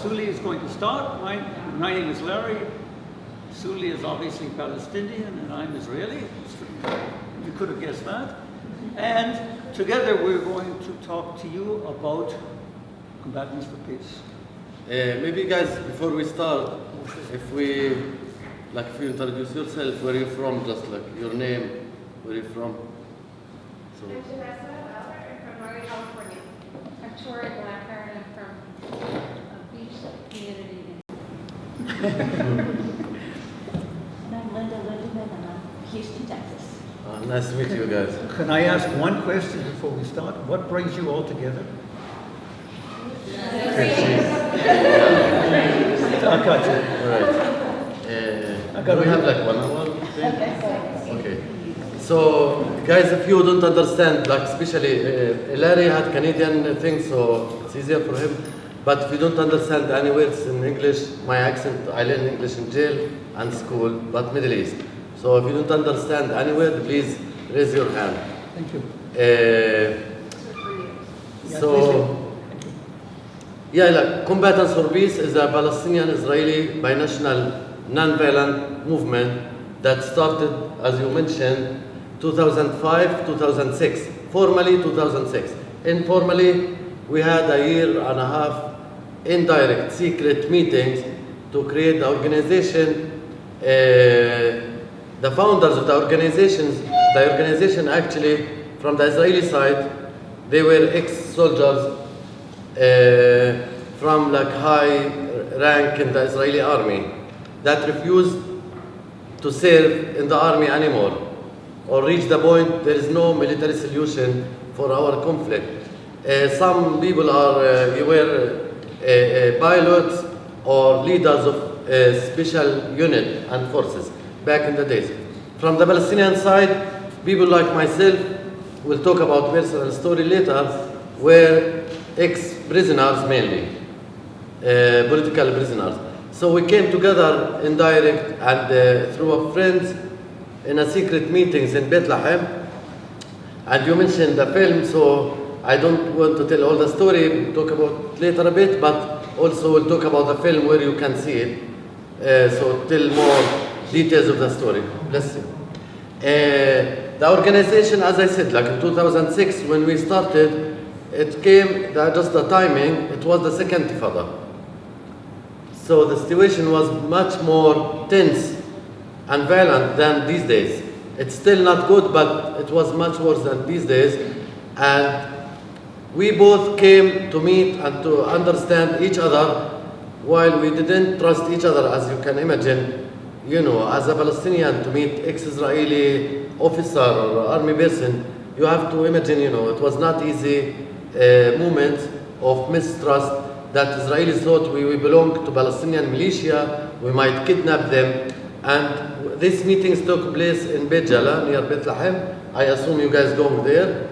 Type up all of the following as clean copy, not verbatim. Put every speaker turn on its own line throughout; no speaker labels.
Suli is going to start. My name is Larry. Suli is obviously Palestinian and I'm Israeli. You could have guessed that. And together we're going to talk to you about Combatants for Peace.
Maybe guys, before we start, if you introduce yourself, where are you from, just like your name, where are you from?
So. I'm Janessa Albert, I'm from Northern California. I'm Tori Blackheart, I'm from a beach community.
And I'm Linda Lindeman, and I'm Houston, Texas.
Nice to meet you guys.
Can I ask one question before we start? What brings you all together?
I got you. All right. We have like 1 hour thing? Okay. So, guys, if you don't understand, like especially Larry had Canadian thing, so it's easier for him. But if you don't understand any words in English, my accent, I learned English in jail and school, but Middle East. So if you don't understand any word, please raise your hand.
Thank you.
Like Combatants for Peace is a Palestinian-Israeli binational non-violent movement that started, as you mentioned, 2005-2006. Formally 2006. Informally, we had a year and a half indirect secret meetings to create the organization. The founders of the organization actually, from the Israeli side, they were ex-soldiers from like high rank in the Israeli army that refused to serve in the army anymore or reach the point there is no military solution for our conflict. Some people were pilots or leaders of special unit and forces back in the days. From the Palestinian side, people like myself will talk about personal story later, were ex-prisoners mainly, political prisoners. So we came together in direct and through a friends in a secret meetings in Bethlehem. And you mentioned the film, so I don't want to tell all the story, we'll talk about later a bit, but also we'll talk about the film where you can see it. So tell more details of the story. Bless you. The organization, as I said, like in 2006 when we started, it came, just the timing, it was the second Intifada. So the situation was much more tense and violent than these days. It's still not good, but it was much worse than these days. And we both came to meet and to understand each other while we didn't trust each other, as you can imagine. You know, as a Palestinian, to meet ex-Israeli officer or army person, you have to imagine, you know, it was not easy moment of mistrust that Israelis thought we belong to Palestinian militia, we might kidnap them. And these meetings took place in Beit Jala, near Bethlehem. I assume you guys going there.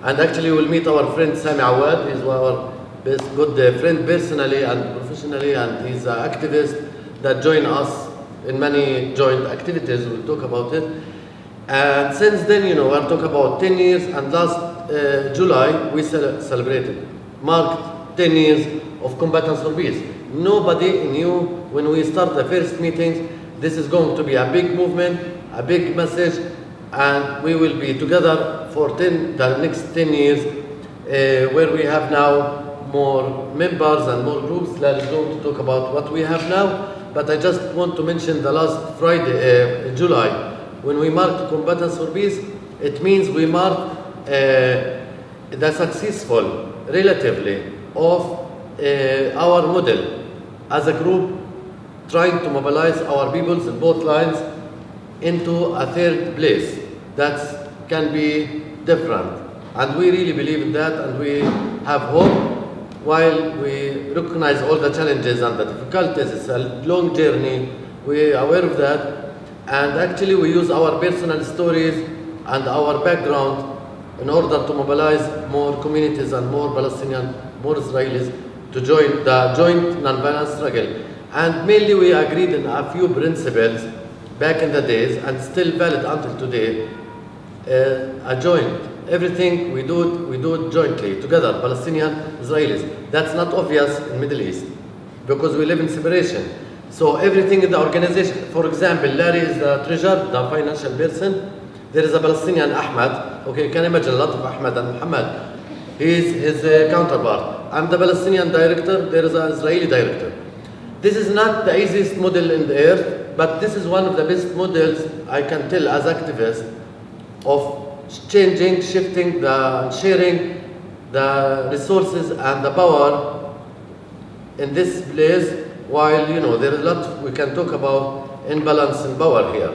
And actually we'll meet our friend Sami Awad. He's our best good friend personally and professionally, and he's an activist that joined us in many joint activities. We'll talk about it. And since then, you know, we'll talk about 10 years, and last July we celebrated, marked 10 years of Combatants for Peace. Nobody knew when we started the first meetings, this is going to be a big movement, a big message, and we will be together for the next 10 years, where we have now more members and more groups. Let's go to talk about what we have now. But I just want to mention the last Friday, July, when we marked Combatants for Peace. It means we marked the successful, relatively, of our model as a group trying to mobilize our peoples in both lines into a third place that can be different. And we really believe in that, and we have hope. While we recognize all the challenges and the difficulties, it's a long journey, we are aware of that. And actually we use our personal stories and our background in order to mobilize more communities and more Palestinian, more Israelis to join the joint non-violent struggle. And mainly we agreed on a few principles back in the days and still valid until today. A joint. Everything we do it jointly, together, Palestinian, Israelis. That's not obvious in Middle East. because we live in separation. So everything in the organization, for example, Larry is the treasurer, the financial person. There is a Palestinian Ahmad. Okay, you can imagine a lot of Ahmad and Muhammad. He is his counterpart. I'm the Palestinian director. There is an Israeli director. This is not the easiest model in the earth, but this is one of the best models I can tell as activists of changing, shifting, sharing the resources and the power in this place. While there is a lot we can talk about imbalance in power here,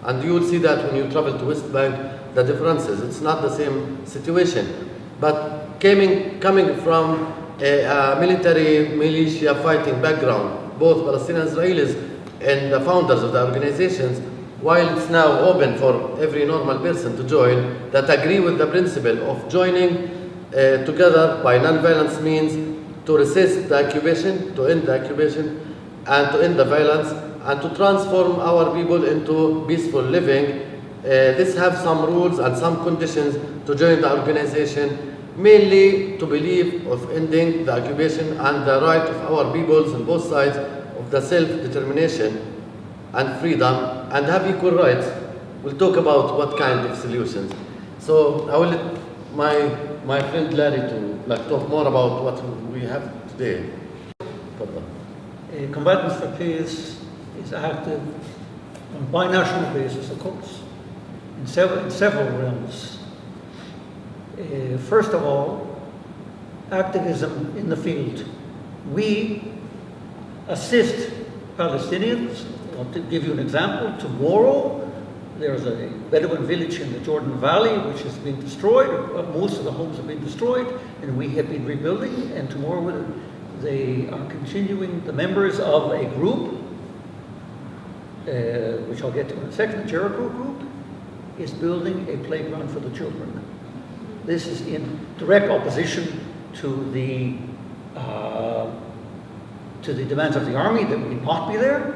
and you will see that when you travel to West Bank, the differences. It's not the same situation, but coming from a military militia fighting background, both Palestinian Israelis and the founders of the organizations, while it's now open for every normal person to join that agree with the principle of joining together by non-violence means to resist the occupation, to end the occupation, and to end the violence, and to transform our people into peaceful living. This have some rules and some conditions to join the organization, mainly to believe of ending the occupation and the right of our peoples on both sides of the self-determination and freedom and have equal rights. We'll talk about what kind of solutions. So I will let my friend Larry to talk more about what we have today.
Combatants for Peace is active on a binational basis, of course, in several realms. First of all, activism in the field. We assist Palestinians. I'll give you an example. Tomorrow, there's a Bedouin village in the Jordan Valley which has been destroyed. Most of the homes have been destroyed, and we have been rebuilding. And tomorrow, they are continuing. The members of a group, which I'll get to in a second, the Jericho group, is building a playground for the children. This is in direct opposition to the demands of the army that we not be there.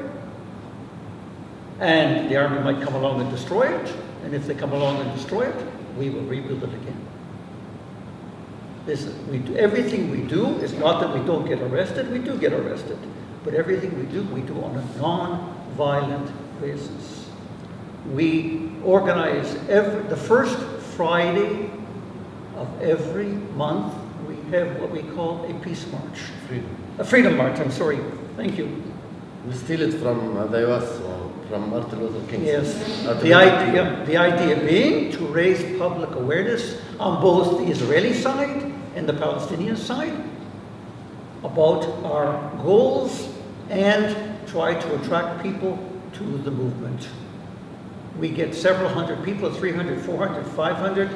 And the army might come along and destroy it, and if they come along and destroy it, we will rebuild it again. Everything we do is not that we don't get arrested, we do get arrested, but everything we do on a non-violent basis. We organize the first Friday of every month, we have what we call a peace march. A freedom march, I'm sorry, thank you.
We steal it from the US, from Martin Luther King.
Yes, the idea being to raise public awareness on both the Israeli side and the Palestinian side about our goals and try to attract people to the movement. We get several hundred people, 300, 400, 500.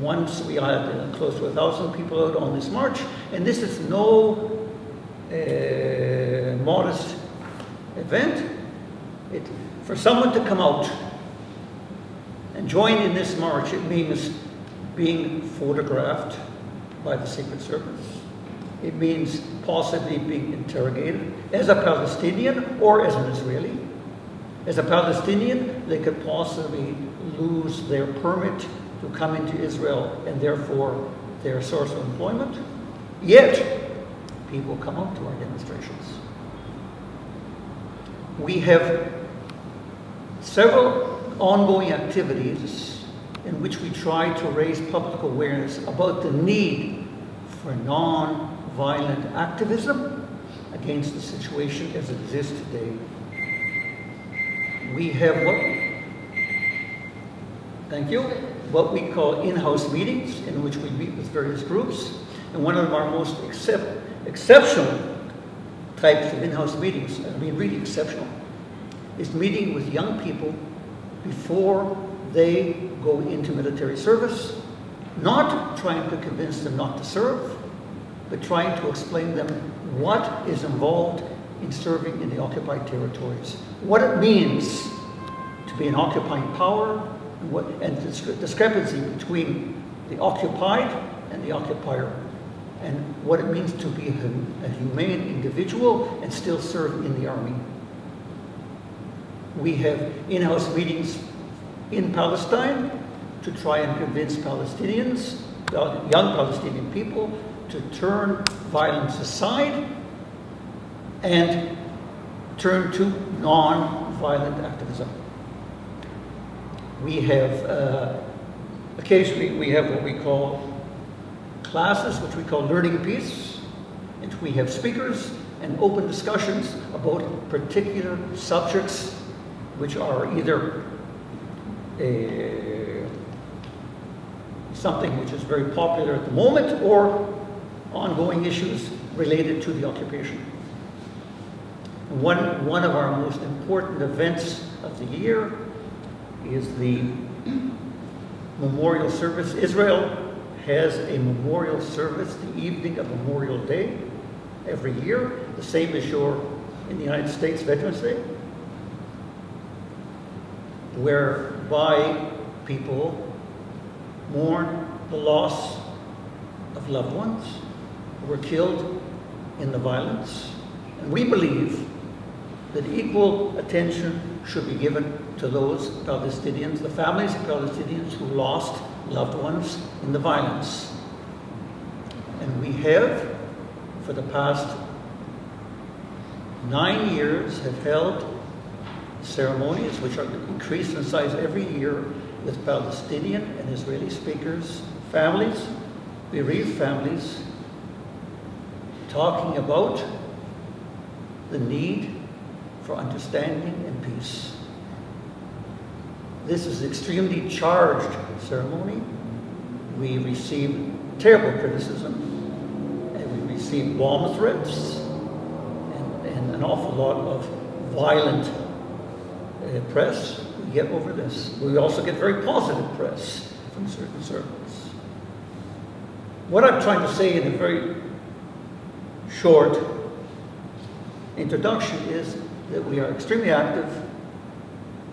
Once we had close to 1,000 people out on this march, and this is no modest event. For someone to come out and join in this march, it means being photographed by the Secret Service. It means possibly being interrogated as a Palestinian or as an Israeli. As a Palestinian, they could possibly lose their permit to come into Israel and therefore their source of employment. Yet, people come out to our demonstrations. We have several ongoing activities in which we try to raise public awareness about the need for non-violent activism against the situation as it exists today. We have what we call in-house meetings in which we meet with various groups. And one of our most exceptional types of in-house meetings, I mean really exceptional, is meeting with young people before they go into military service, not trying to convince them not to serve, but trying to explain them what is involved in serving in the occupied territories, what it means to be an occupying power, and the discrepancy between the occupied and the occupier, and what it means to be a humane individual and still serve in the army. We have in-house meetings in Palestine to try and convince Palestinians, young Palestinian people, to turn violence aside and turn to non-violent activism. We have, occasionally we have what we call classes, which we call Learning Peace, and we have speakers and open discussions about particular subjects which are either something which is very popular at the moment or ongoing issues related to the occupation. One of our most important events of the year is the memorial service. Israel has a memorial service the evening of Memorial Day every year, the same as in the United States Veterans Day, whereby people mourn the loss of loved ones who were killed in the violence. And we believe that equal attention should be given to those Palestinians, the families of Palestinians who lost loved ones in the violence. And we have, for the past 9 years, have held ceremonies which are increased in size every year with Palestinian and Israeli speakers, families, bereaved families, talking about the need for understanding and peace. This is an extremely charged ceremony. We receive terrible criticism, and we receive bomb threats, and an awful lot of violent press we get over this. We also get very positive press from certain circles. What I'm trying to say in a very short introduction is that we are extremely active,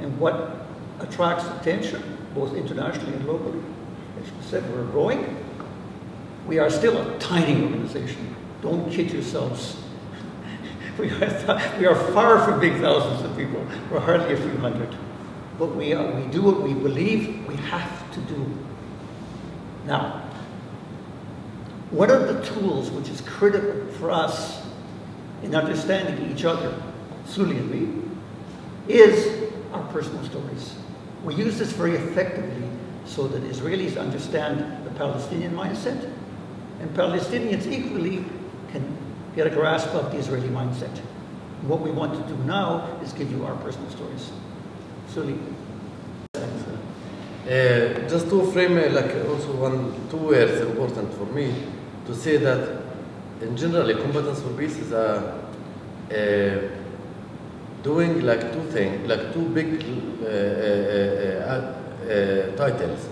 and what attracts attention, both internationally and locally. As you said, we're growing. We are still a tiny organization. Don't kid yourselves. We are far from big thousands of people. We're hardly a few hundred. But we do what we believe we have to do. Now, one of the tools which is critical for us in understanding each other, Suli and me, is our personal stories. We use this very effectively so that Israelis understand the Palestinian mindset, and Palestinians equally can get a grasp of the Israeli mindset. And what we want to do now is give you our personal stories. Suli.
Just to frame also two words important for me to say that in general, Combatants for Peace is doing two things, two big titles,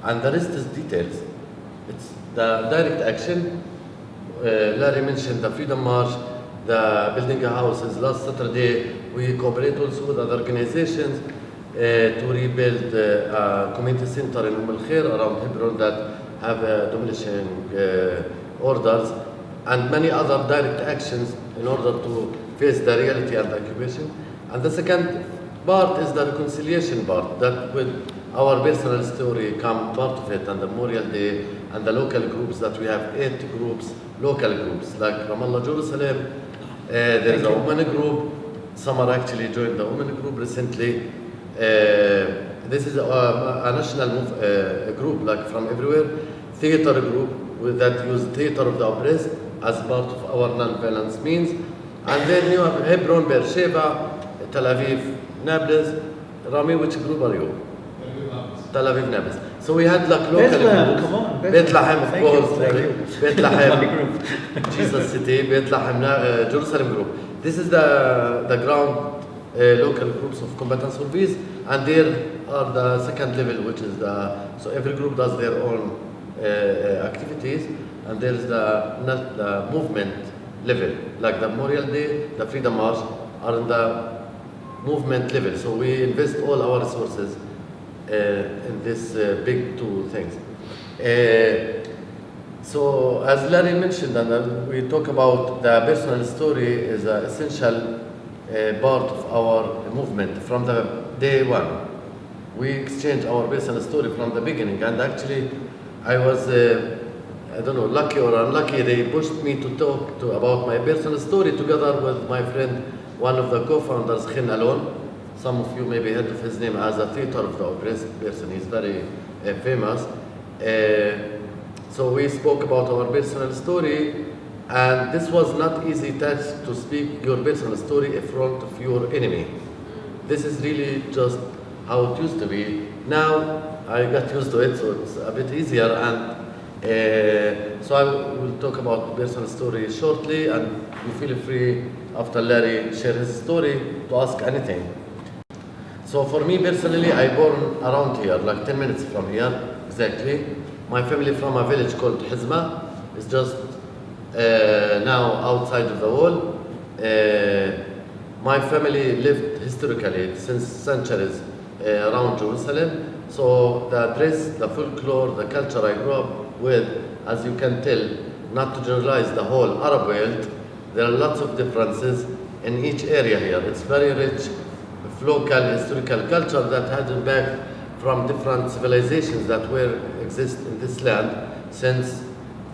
and the rest is details. It's the direct action. Larry mentioned the Freedom March, the building houses. Last Saturday, we cooperate also with other organizations to rebuild a community center in Al Khair around Hebron that have demolition orders, and many other direct actions in order to face the reality and the occupation. And the second part is the reconciliation part, that with our personal story come part of it, and the Memorial Day, and the local groups that we have 8 groups, local groups, like Ramallah, Jerusalem. There is a women group. Some actually joined the women group recently. This is a national group, from everywhere. Theater group that use theater of the oppressed as part of our non-violence means. And then you have Hebron, Beersheba, Tel Aviv, Nablus. Rami, which group are you? Tel Aviv, Nablus. So we had local
Bethlehem,
groups.
come on.
Bethlehem, of
Thank you,
course.
thank you.
Bethlehem, Jesus City, Bethlehem, Jerusalem group. This is the ground local groups of Combatants for Peace, and there are the second level, which is so every group does their own activities, and there is the movement level, like the Memorial Day, the Freedom March are in the movement level. So we invest all our resources in this big 2 things. So as Larry mentioned, and we talk about the personal story is an essential part of our movement from the day one. We exchange our personal story from the beginning, and actually I was I don't know, lucky or unlucky, they pushed me to talk about my personal story together with my friend, one of the co-founders, Khin Alon. Some of you maybe heard of his name as a theater of the oppressed person. He's very famous. So we spoke about our personal story, and this was not easy task to speak your personal story in front of your enemy. This is really just how it used to be. Now I got used to it, so it's a bit easier. And so I will talk about personal story shortly, and you feel free after Larry share his story to ask anything. So for me personally, I born around here, like 10 minutes from here, exactly. My family from a village called Hizma. It's just now outside of the wall. My family lived historically since centuries around Jerusalem. So the dress, the folklore, the culture I grew up with, as you can tell, not to generalize the whole Arab world, there are lots of differences in each area here. It's very rich local historical culture that had impact from different civilizations that exist in this land since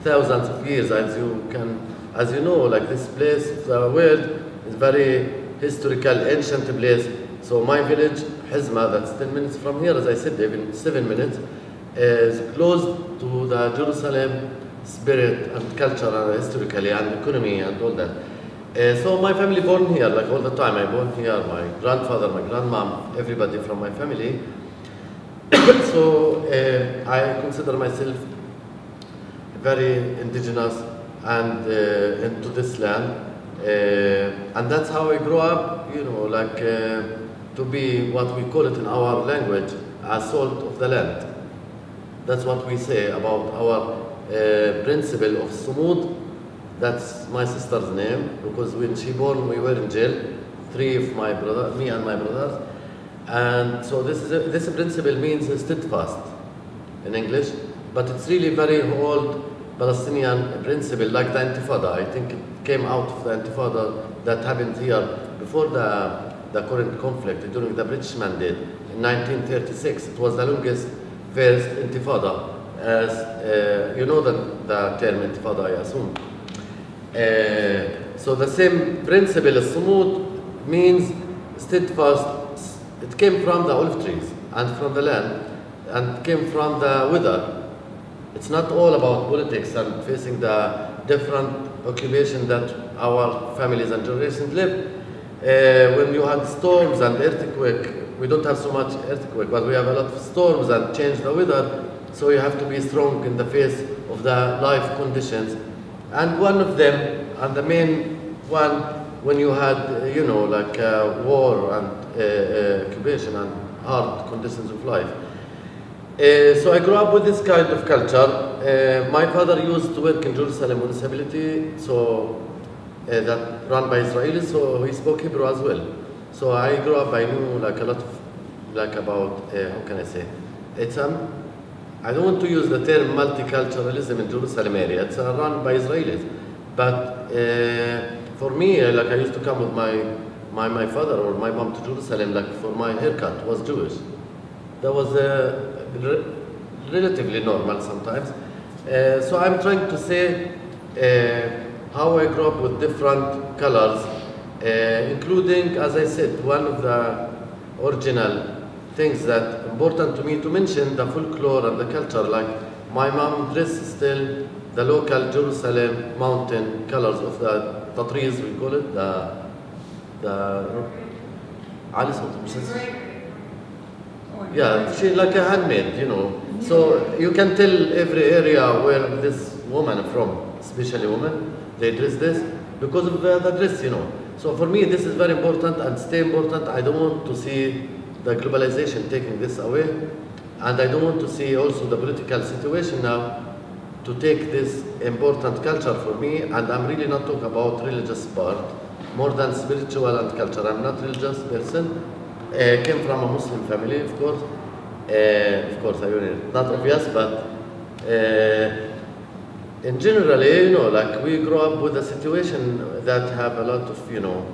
thousands of years. As you know, like this place, the world is very historical, ancient place. So my village, Hizma, that's 10 minutes from here, as I said, even 7 minutes, is close to the Jerusalem spirit and culture and historically and economy and all that. So my family born here, like all the time. I born here, my grandfather, my grandmom, everybody from my family. So I consider myself very indigenous and into this land. And that's how I grew up, you know, like to be what we call it in our language, a salt of the land. That's what we say about our principle of sumud. That's my sister's name, because when she born, we were in jail, me and my brothers. And so this principle means steadfast in English, but it's really very old Palestinian principle, like the Intifada. I think it came out of the Intifada that happened here before the current conflict during the British Mandate in 1936. It was the longest first Intifada, as you know the term Intifada, I assume. So the same principle, sumud, means steadfast. It came from the olive trees and from the land, and came from the weather. It's not all about politics and facing the different occupation that our families and generations lived. When you had storms and earthquake, we don't have so much earthquake, but we have a lot of storms and change the weather, so you have to be strong in the face of the life conditions. And one of them, and the main one, when you had, you know, like war and occupation and hard conditions of life. So I grew up with this kind of culture. My father used to work in Jerusalem municipality, so that run by Israelis, so he spoke Hebrew as well. So I grew up, I knew like a lot of, like about, how can I say, it's I don't want to use the term multiculturalism in Jerusalem area. It's run by Israelis. But for me, like I used to come with my father or my mom to Jerusalem, like for my haircut was Jewish. That was relatively normal sometimes. So I'm trying to say how I grew up with different colors, including, as I said, one of the original things that important to me to mention, the folklore and the culture. Like my mom dressed still the local Jerusalem mountain colors of the trees, we call it, yeah, she like a handmade, you know. So you can tell every area where this woman from, especially women, they dress this because of the dress, you know. So for me, this is very important and stay important. I don't want to see the globalization taking this away, and I don't want to see also the political situation now to take this important culture for me. And I'm really not talking about religious part, more than spiritual and culture. I'm not religious person. Came from a Muslim family, of course. I mean, not obvious, but in general, you know, like we grew up with a situation that have a lot of, you know,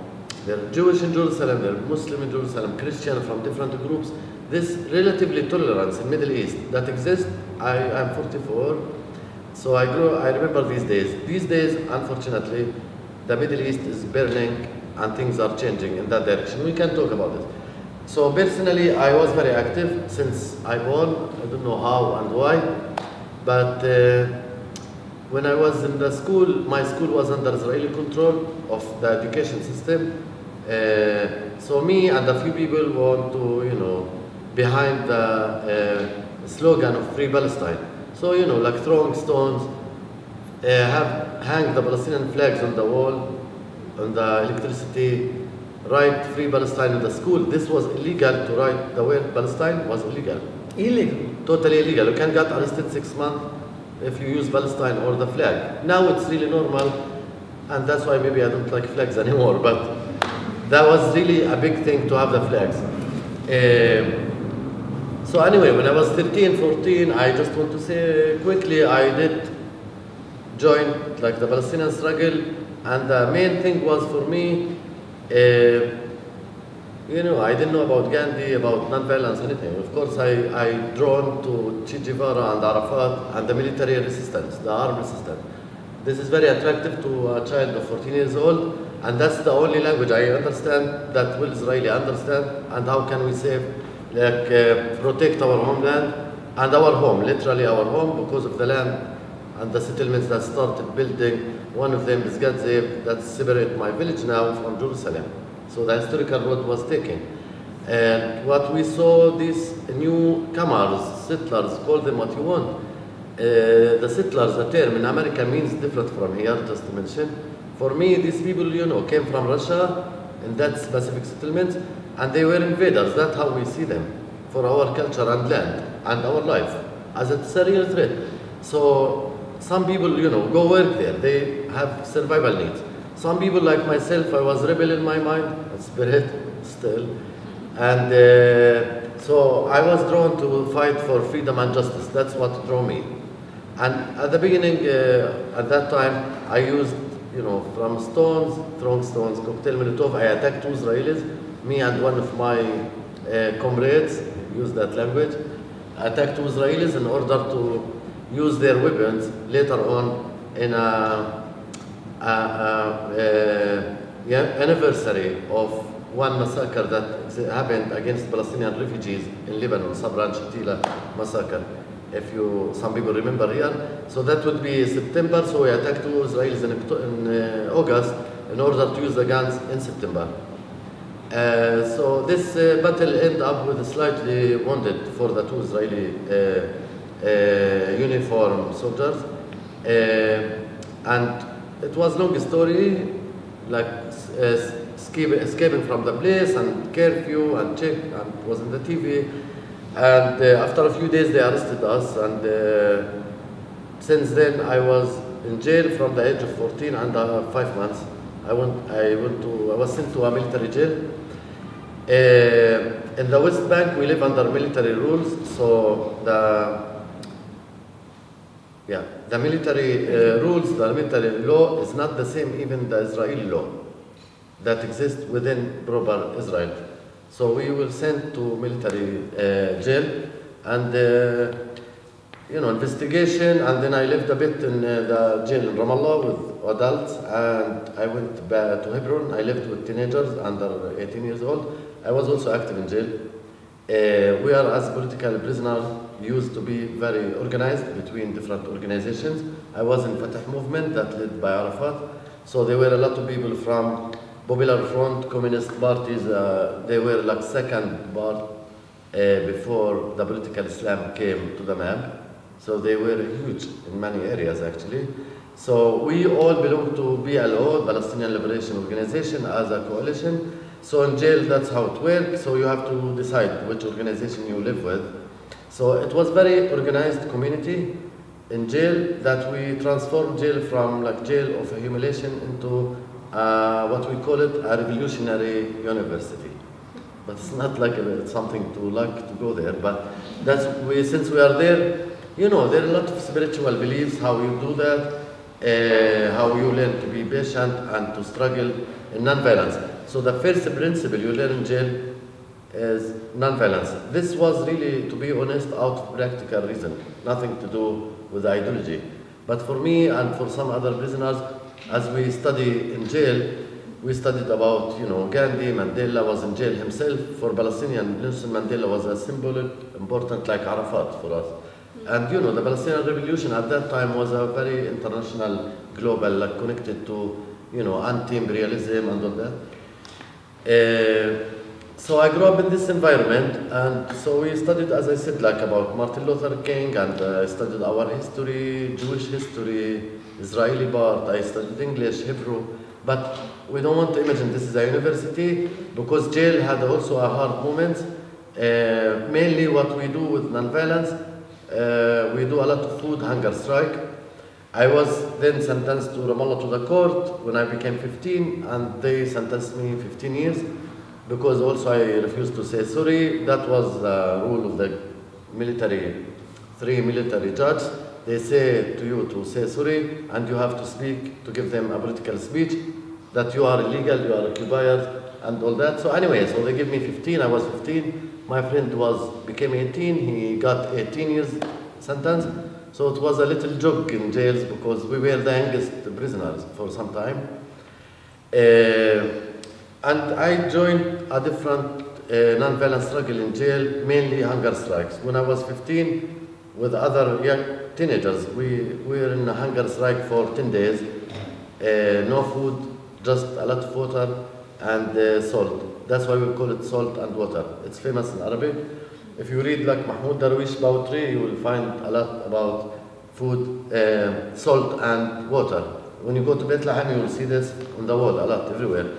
they're Jewish in Jerusalem, they're Muslim in Jerusalem, Christian from different groups. This relatively tolerance in Middle East that exists. I'm 44. So I remember these days. These days, unfortunately, the Middle East is burning and things are changing in that direction. We can talk about it. So personally, I was very active since I born. I don't know how and why, but when I was in the school, my school was under Israeli control of the education system. So me and a few people want to, behind the slogan of Free Palestine. So, like throwing stones, hang the Palestinian flags on the wall, on the electricity, write Free Palestine in the school. This was illegal to write the word Palestine was illegal.
Illegal.
Totally illegal. You can get arrested 6 months if you use Palestine or the flag. Now it's really normal, and that's why maybe I don't like flags anymore, but that was really a big thing to have the flags. So anyway, when I was 13, 14, I just want to say quickly, I did join like the Palestinian struggle, and the main thing was for me, I didn't know about Gandhi, about non-violence, anything. Of course, I drawn to Che Guevara and Arafat and the military resistance, the armed resistance. This is very attractive to a child of 14 years old, and that's the only language I understand that will Israeli understand, and how can we save, protect our homeland and our home, literally our home, because of the land and the settlements that started building. One of them is Gaza, that separate my village now from Jerusalem. So the historical road was taken. And what we saw, these newcomers, settlers, call them what you want. The settlers, the term in America means different from here, just to mention. For me, these people, came from Russia in that specific settlement, and they were invaders. That's how we see them, for our culture and land and our life, as it's a real threat. So some people, go work there. They have survival needs. Some people like myself, I was rebel in my mind, a spirit still. And so I was drawn to fight for freedom and justice. That's what drew me. And at the beginning, at that time, I used, from stones, throwing stones, cocktail Molotov. I attacked 2 Israelis. Me and one of my comrades used that language. I attacked 2 Israelis in order to use their weapons later on in anniversary of one massacre that happened against Palestinian refugees in Lebanon, Sabra and Shatila massacre. Some people remember here. So that would be September, so we attacked 2 Israelis in August in order to use the guns in September. So this battle ended up with a slightly wounded for the 2 Israeli uniform soldiers. And it was a long story, like escaping from the place and curfew and check, and it was in the TV. And after a few days they arrested us, and since then I was in jail from the age of 14 and 5 months. I was sent to a military jail. In the West Bank we live under military rules, so the military rules, the military law is not the same, even the Israeli law that exists within proper Israel. So we were sent to military jail and investigation, and then I lived a bit in the jail in Ramallah with adults, and I went back to Hebron. I lived with teenagers under 18 years old. I was also active in jail. We are, as political prisoners, used to be very organized between different organizations. I was in Fatah movement that led by Arafat. So there were a lot of people from Popular Front, communist parties. They were like second part before the political Islam came to the map. So they were huge in many areas actually. So we all belong to PLO, Palestinian Liberation Organization, as a coalition. So in jail, that's how it works. So you have to decide which organization you live with. So it was very organized community in jail that we transformed jail from like jail of humiliation into what we call it a revolutionary university. But it's not like it's something to like to go there. But since we are there, there are a lot of spiritual beliefs how you do that, how you learn to be patient and to struggle in non-violence. So the first principle you learn in jail is non-violence. This was really, to be honest, out of practical reason, nothing to do with ideology. But for me and for some other prisoners, as we study in jail, we studied about, Gandhi, Mandela was in jail himself. For Palestinian, Nelson Mandela was a symbolic, important like Arafat for us. And the Palestinian revolution at that time was a very international, global, like connected to, anti-imperialism and all that. So I grew up in this environment, and so we studied, as I said, like about Martin Luther King, and I studied our history, Jewish history, Israeli part. I studied English, Hebrew, but we don't want to imagine this is a university, because jail had also a hard moment. Mainly what we do with nonviolence, we do a lot of food hunger strike. I was then sentenced to Ramallah to the court when I became 15, and they sentenced me 15 years because also I refused to say sorry. That was the rule of the military, 3 military judges. They say to you to say sorry, and you have to speak, to give them a political speech that you are illegal, you are occupied, and all that. So anyway, so they give me 15, I was 15. My friend became 18, he got 18 years sentence. So it was a little joke in jails because we were the youngest prisoners for some time. And I joined a different non-violent struggle in jail, mainly hunger strikes. When I was 15, with other young teenagers, we were in a hunger strike for 10 days. No food, just a lot of water and salt. That's why we call it salt and water. It's famous in Arabic. If you read like Mahmoud Darwish poetry, you will find a lot about food, salt and water. When you go to Bethlehem, you will see this on the wall a lot, everywhere.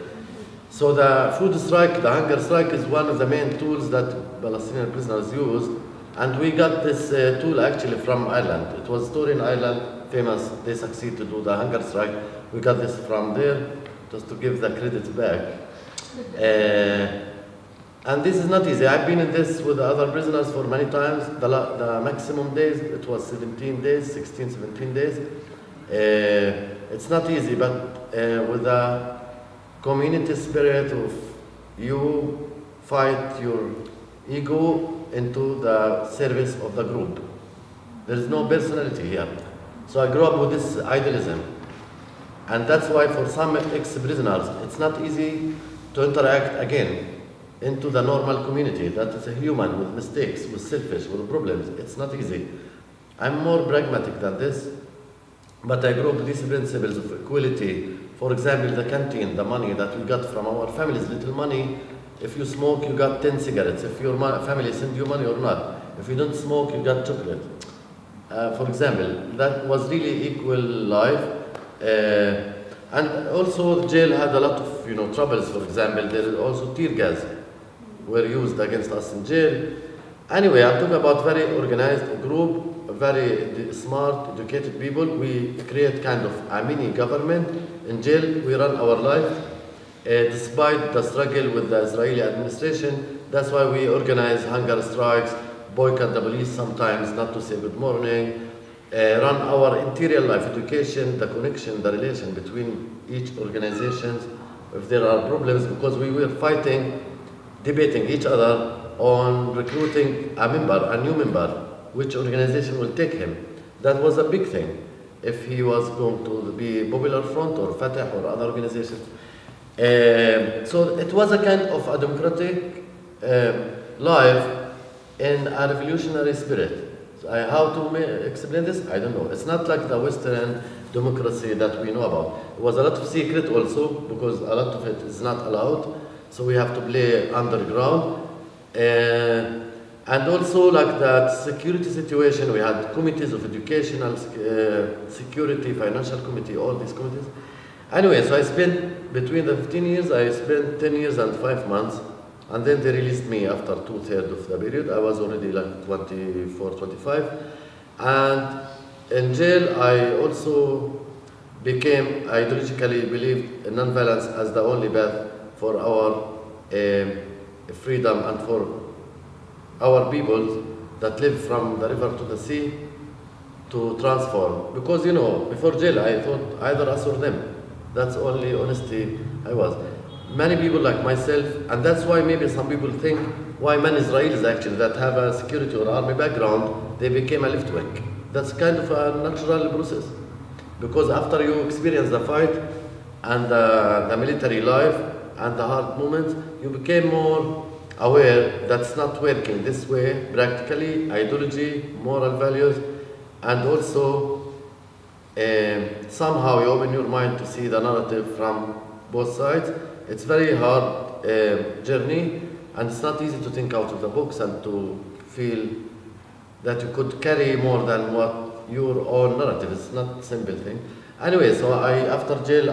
So the food strike, the hunger strike, is one of the main tools that Palestinian prisoners used. And we got this tool actually from Ireland. It was stored in Ireland, famous. They succeeded to do the hunger strike. We got this from there, just to give the credit back. And this is not easy. I've been in this with other prisoners for many times. The maximum days, it was 17 days, 16, 17 days. It's not easy, but with the community spirit of you fight your ego into the service of the group. There is no personality here. So I grew up with this idealism. And that's why for some ex-prisoners, it's not easy to interact again into the normal community. That is a human with mistakes, with selfish, with problems. It's not easy. I'm more pragmatic than this, but I grew up with these principles of equality. For example, the canteen, the money that we got from our families, little money. If you smoke, you got 10 cigarettes. If your family send you money or not. If you don't smoke, you got chocolate. For example, that was really equal life. And also, the jail had a lot of troubles. For example, there is also tear gas were used against us in jail. Anyway, I'm talking about very organized group, very smart, educated people. We create kind of a mini government in jail. We run our life despite the struggle with the Israeli administration. That's why we organize hunger strikes, boycott the police sometimes, not to say good morning, run our interior life, education, the connection, the relation between each organization if there are problems, because we were fighting, debating each other on recruiting a new member, which organization will take him. That was a big thing, if he was going to be Popular Front or Fatah or other organizations. So it was a kind of a democratic life in a revolutionary spirit. How to explain this? I don't know. It's not like the Western democracy that we know about. It was a lot of secret also, because a lot of it is not allowed. So we have to play underground. And also like that security situation, we had committees of educational security, financial committee, all these committees. Anyway, so I spent, between the 15 years, I spent 10 years and 5 months. And then they released me after 2/3 of the period. I was already like 24, 25. And in jail, I also became, ideologically believed in nonviolence as the only path for our freedom and for our people that live from the river to the sea to transform. Because, before jail, I thought either us or them. That's only honesty I was. Many people like myself, and that's why maybe some people think why many Israelis actually that have a security or army background, they became a left wing. That's kind of a natural process. Because after you experience the fight and the military life and the hard moments, you became more aware that's not working this way, practically, ideology, moral values, and also somehow you open your mind to see the narrative from both sides. It's very hard journey, and it's not easy to think out of the box and to feel that you could carry more than what your own narrative. It's not a simple thing. Anyway, so after jail,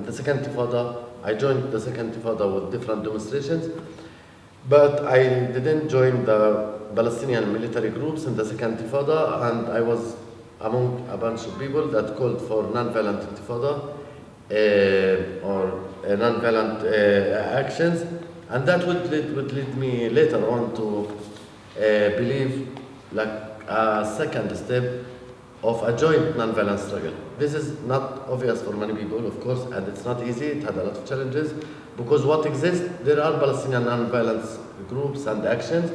the second Intifada, I joined the second Intifada with different demonstrations, but I didn't join the Palestinian military groups in the second Intifada, and I was among a bunch of people that called for non-violent Intifada or non-violent actions, and that would lead me later on to believe like a second step of a joint non-violent struggle. This is not obvious for many people, of course, and it's not easy. It had a lot of challenges because what exists, there are Palestinian non-violence groups and actions,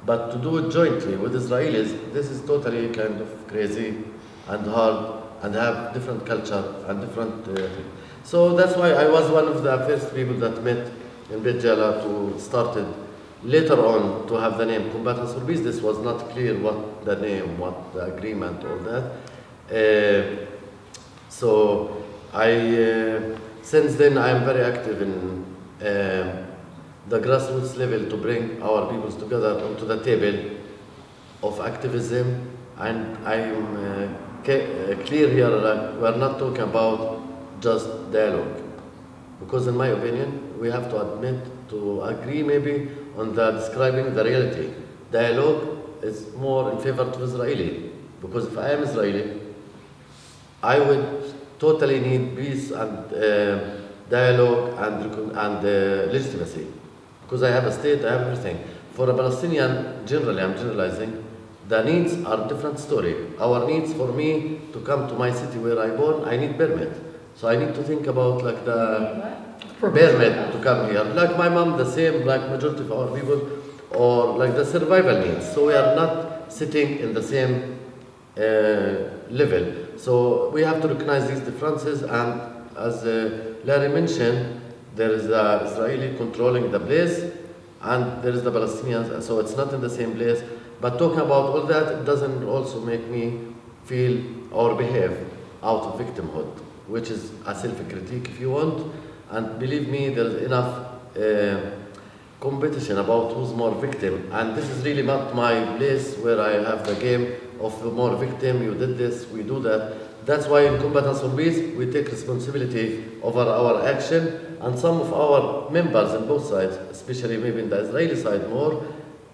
but to do it jointly with Israelis, this is totally kind of crazy and hard and have different culture and different things. So that's why I was one of the first people that met in Beit Jala to started later on to have the name Combatants for Peace. This was not clear what the name, what the agreement, all that. So since then I am very active in the grassroots level to bring our peoples together onto the table of activism, and I am clear here that we are not talking about just dialogue, because in my opinion we have to admit, to agree maybe on the describing the reality. Dialogue is more in favor to Israeli, because if I am Israeli, I would totally need peace and dialogue and legitimacy, because I have a state, I have everything. For a Palestinian, generally, I'm generalizing, the needs are different story. Our needs, for me to come to my city where I born, I need permit. So I need to think about like the permit to come here. Like my mom, the same, like majority of our people, or like the survival needs. So we are not sitting in the same level. So we have to recognize these differences, and as Larry mentioned, there is the Israeli controlling the place, and there is the Palestinians, so it's not in the same place. But talking about all that, it doesn't also make me feel or behave out of victimhood, which is a self-critique if you want. And believe me, there is enough competition about who's more victim. And this is really not my place where I have the game of the more victim, you did this, we do that. That's why in Combatants for Peace, we take responsibility over our action. And some of our members on both sides, especially maybe in the Israeli side more,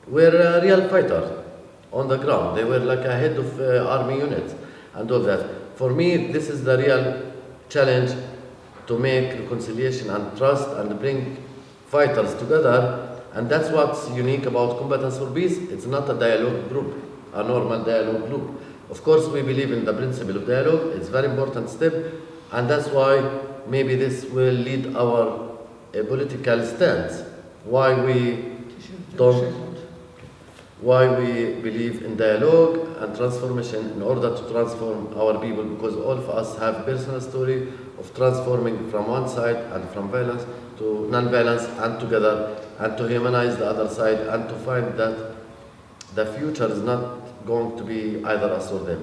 were real fighters on the ground. They were like a head of army units and all that. For me, this is the real challenge, to make reconciliation and trust and bring fighters together. And that's what's unique about Combatants for Peace. It's not a dialogue group, a normal dialogue group. Of course, we believe in the principle of dialogue. It's a very important step. And that's why maybe this will lead our political stance. Why we believe in dialogue and transformation in order to transform our people, because all of us have personal story of transforming from one side and from violence to non-violence and together, and to humanize the other side, and to find that the future is not going to be either us or them.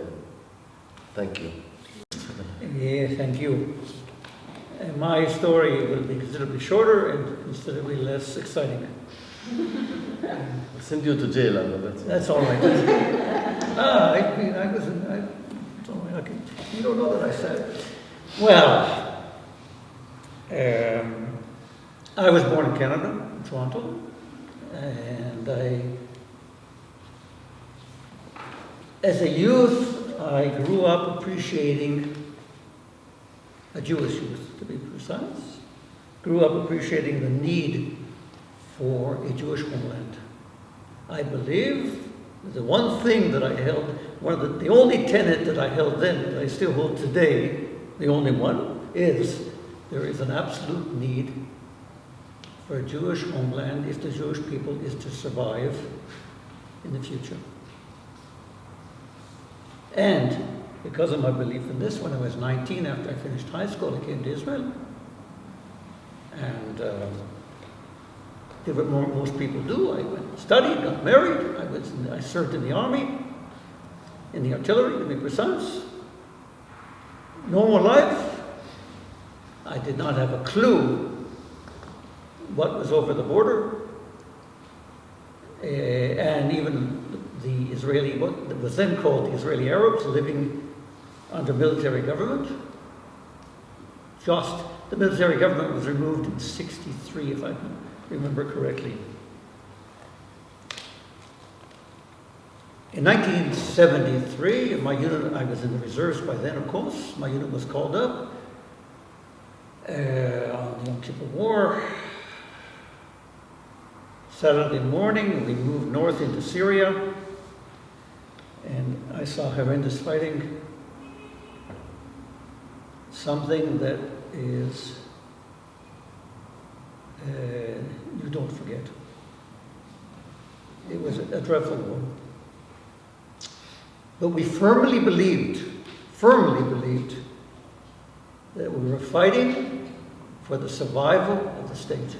Thank you.
Yeah, thank you. My story will be considerably shorter and considerably less exciting.
I'll send you to jail, and
That's all right. It's all right. Okay. You don't know that I said it. Well, I was born in Canada, in Toronto, and as a youth, I grew up appreciating, a Jewish youth to be precise, grew up appreciating the need for a Jewish homeland. I believe the one thing that I held, the only tenet that I held then, that I still hold today, the only one, is there is an absolute need for a Jewish homeland if the Jewish people is to survive in the future. And because of my belief in this, when I was 19, after I finished high school, I came to Israel. And did what most people do. I went and studied, got married. I served in the army, in the artillery, to be precise. Normal life. I did not have a clue what was over the border. And even the Israeli, what was then called the Israeli Arabs, living under military government. The military government was removed in '63, if I remember correctly. In 1973, my unit, I was in the reserves by then, of course. My unit was called up on the Yom Kippur War. Saturday morning, we moved north into Syria, and I saw horrendous fighting. Something that is, you don't forget. It was a dreadful war. But we firmly believed that we were fighting for the survival of the state.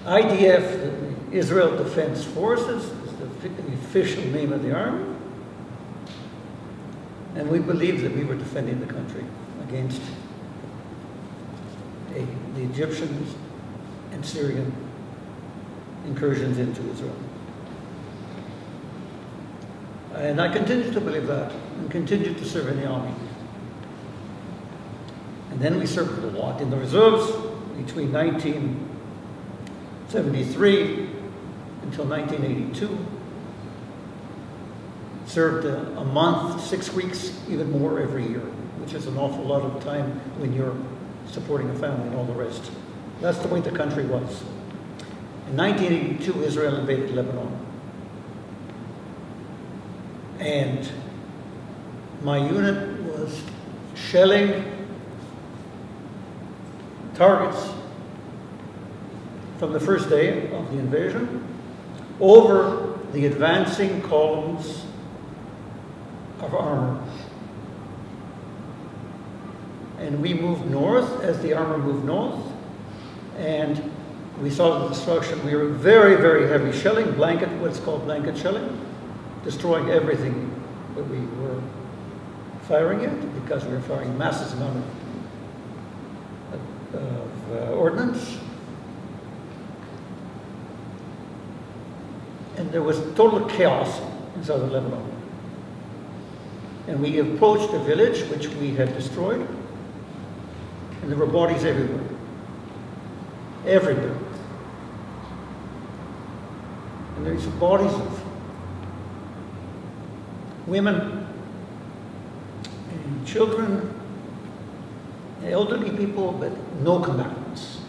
IDF, the Israel Defense Forces, is the official name of the army. And we believed that we were defending the country against the Egyptians and Syrian incursions into Israel. And I continued to believe that and continued to serve in the army. And then we served a lot in the reserves between 1973 until 1982. Served a month, 6 weeks, even more every year, which is an awful lot of time when you're supporting a family and all the rest. That's the way the country was. In 1982, Israel invaded Lebanon. And my unit was shelling targets from the first day of the invasion over the advancing columns of armor. And we moved north as the armor moved north, and we saw the destruction. We were very, very heavy shelling, what's called blanket shelling, destroying everything that we were firing at, because we were firing massive amount of ordnance. And there was total chaos in southern Lebanon. And we approached a village which we had destroyed, and there were bodies everywhere. Everywhere. And there's bodies of women and children, elderly people, but no combatants.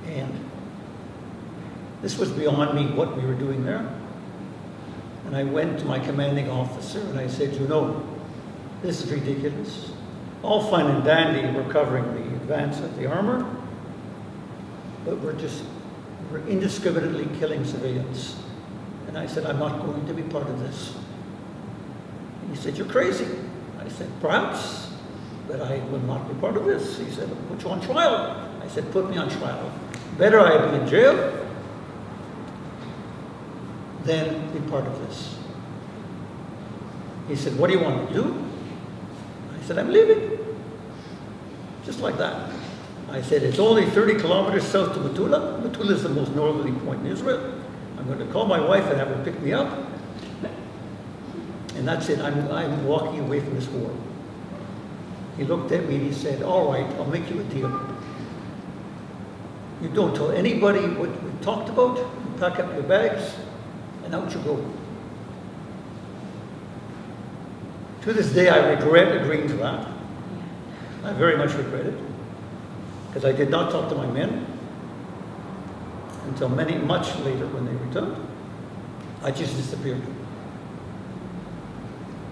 And this was beyond me, what we were doing there. And I went to my commanding officer and I said, you know, this is ridiculous. All fine and dandy, we're covering the advance of the armor, but we're indiscriminately killing civilians. And I said, I'm not going to be part of this. And he said, you're crazy. I said, perhaps, but I will not be part of this. He said, I'll put you on trial. I said, put me on trial. Better I be in jail than be part of this. He said, what do you want to do? I said, I'm leaving. Just like that. I said, it's only 30 kilometers south to Metula. Metula is the most northerly point in Israel. I'm going to call my wife and have her pick me up. And that's it. I'm walking away from this war. He looked at me and he said, all right, I'll make you a deal. You don't tell anybody what we talked about. You pack up your bags and out you go. To this day, I regret agreeing to that. I very much regret it, because I did not talk to my men until much later when they returned. I just disappeared.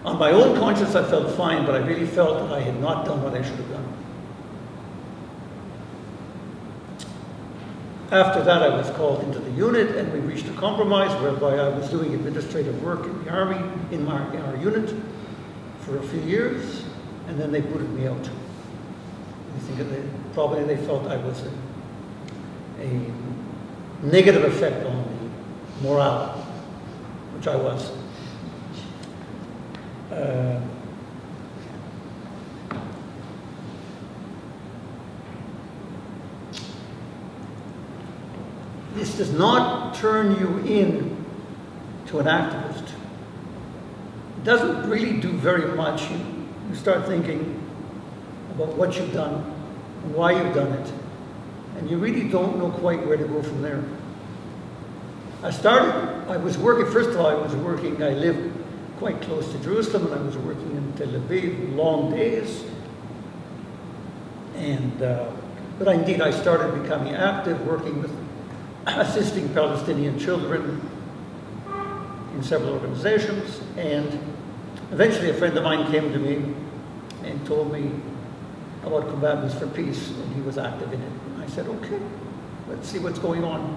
On my own conscience, I felt fine, but I really felt that I had not done what I should have done. After that, I was called into the unit, and we reached a compromise whereby I was doing administrative work in the army, in our unit, for a few years, and then they booted me out. I think probably they felt I was a negative effect on the morale, which I was. This does not turn you in to an activist. It doesn't really do very much. You start thinking about what you've done and why you've done it, and you really don't know quite where to go from there. I was working, first of all, I lived quite close to Jerusalem, and I was working in Tel Aviv, long days. And, but indeed I started becoming active, working with, assisting Palestinian children in several organizations. And eventually a friend of mine came to me and told me about Combatants for Peace, and he was active in it. I said, okay, let's see what's going on.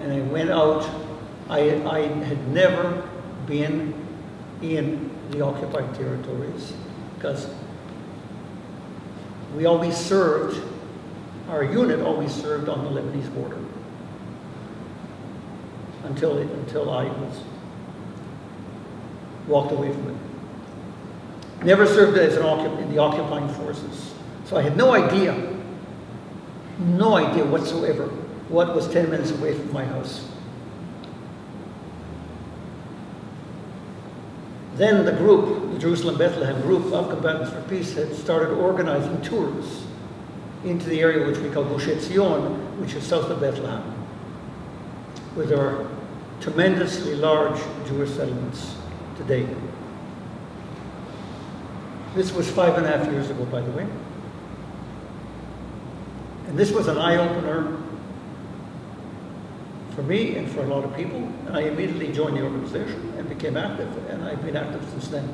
And I went out. I had never been in the occupied territories because we always served, our unit always served on the Lebanese border until I walked away from it. Never served as in the occupying forces. So I had no idea whatsoever what was 10 minutes away from my house. Then the group, the Jerusalem Bethlehem group of Combatants for Peace, had started organizing tours into the area which we call Gush Etzion, which is south of Bethlehem, where there are tremendously large Jewish settlements today. This was 5.5 years ago, by the way. And this was an eye-opener for me and for a lot of people. And I immediately joined the organization and became active, and I've been active since then.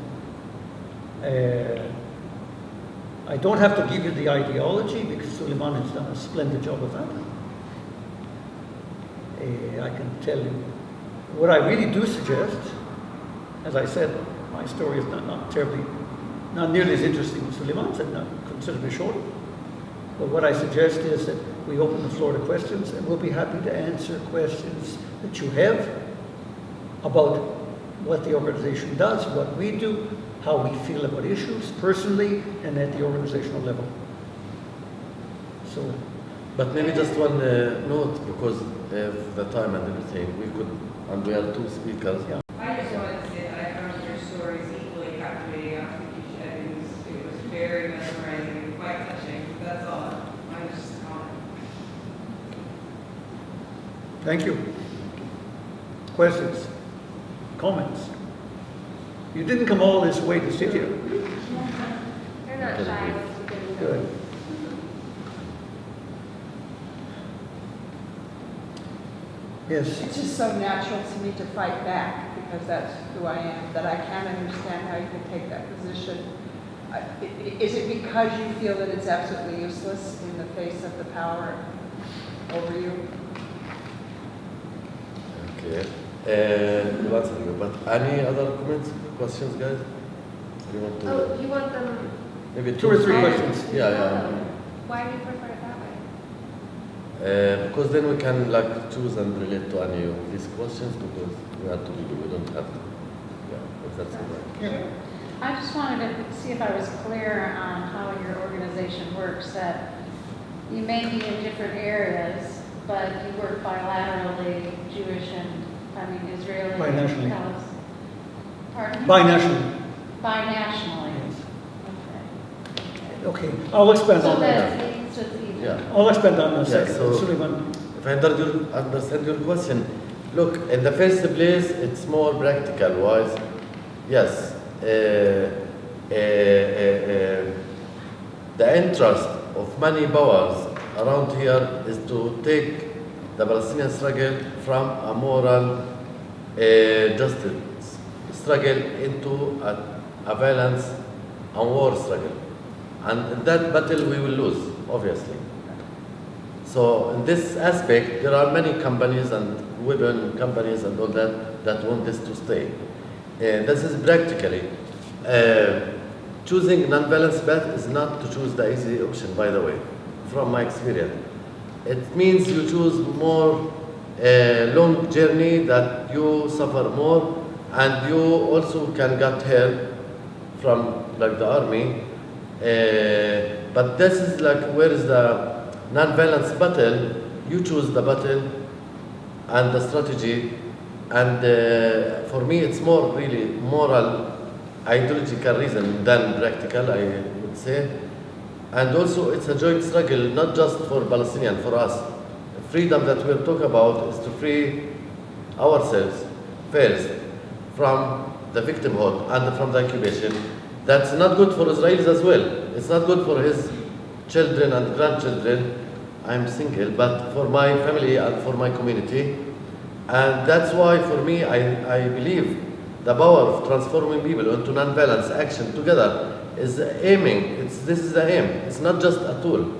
I don't have to give you the ideology because Sulaiman has done a splendid job of that. I can tell you what I really do suggest. As I said, my story is not nearly as interesting as Sulaiman's, and not considerably shorter. But what I suggest is that we open the floor to questions, and we'll be happy to answer questions that you have about what the organization does, what we do, how we feel about issues personally and at the organizational level. So,
but maybe just one note, because of the time and everything, and we are two speakers.
Yeah.
I just wanted to say that I found your stories equally captivating after each end. It was very mesmerizing and quite touching. That's all. I was just a comment.
Thank you. Questions? Comments? You didn't come all this way to sit here.
They're not shy once you get into it.
Good. Yes.
It's just so natural to me to fight back because that's who I am, that I can't understand how you can take that position. Is it because you feel that it's absolutely useless in the face of the power over you?
Okay. We'll answer you, but any other comments, questions, guys? You want to?
Oh, you want them?
Maybe
Two or three questions.
Yeah.
Why do you prefer it that way?
Because then we can choose and relate to any of these questions, because we have to we don't have to. Yeah, if that's all right.
Yeah.
I just wanted to see if I was clear on how your organization works, that you may be in different areas, but you work bilaterally, Jewish and, Israeli.
Binationally.
Pardon?
Binationally.
Binationally.
Yes.
Okay.
Okay, I'll expand
So
on that.
that's, so it's even.
Yeah.
I'll expand on that in a
Yeah,
second.
so-
Sulaiman.
If I understand your question, look, in the first place, it's more practical wise. Yes, the interest of many powers around here is to take the Palestinian struggle from a moral justice struggle into a violence and war struggle. And in that battle we will lose, obviously. So in this aspect, there are many companies and weapon companies and all that want this to stay. This is practically. Choosing non-violence path is not to choose the easy option, by the way, from my experience. It means you choose more long journey that you suffer more, and you also can get help from like the army. But this is like where is the non-violence battle? You choose the battle and the strategy, and for me it's more really moral, ideological reason than practical, I would say. And also it's a joint struggle, not just for Palestinians, for us. Freedom that we're talking about is to free ourselves first from the victimhood and from the occupation. That's not good for Israelis as well. It's not good for his children and grandchildren. I'm single, but for my family and for my community. And that's why for me, I believe the power of transforming people into non-violence action together is aiming. This is the aim. It's not just a tool.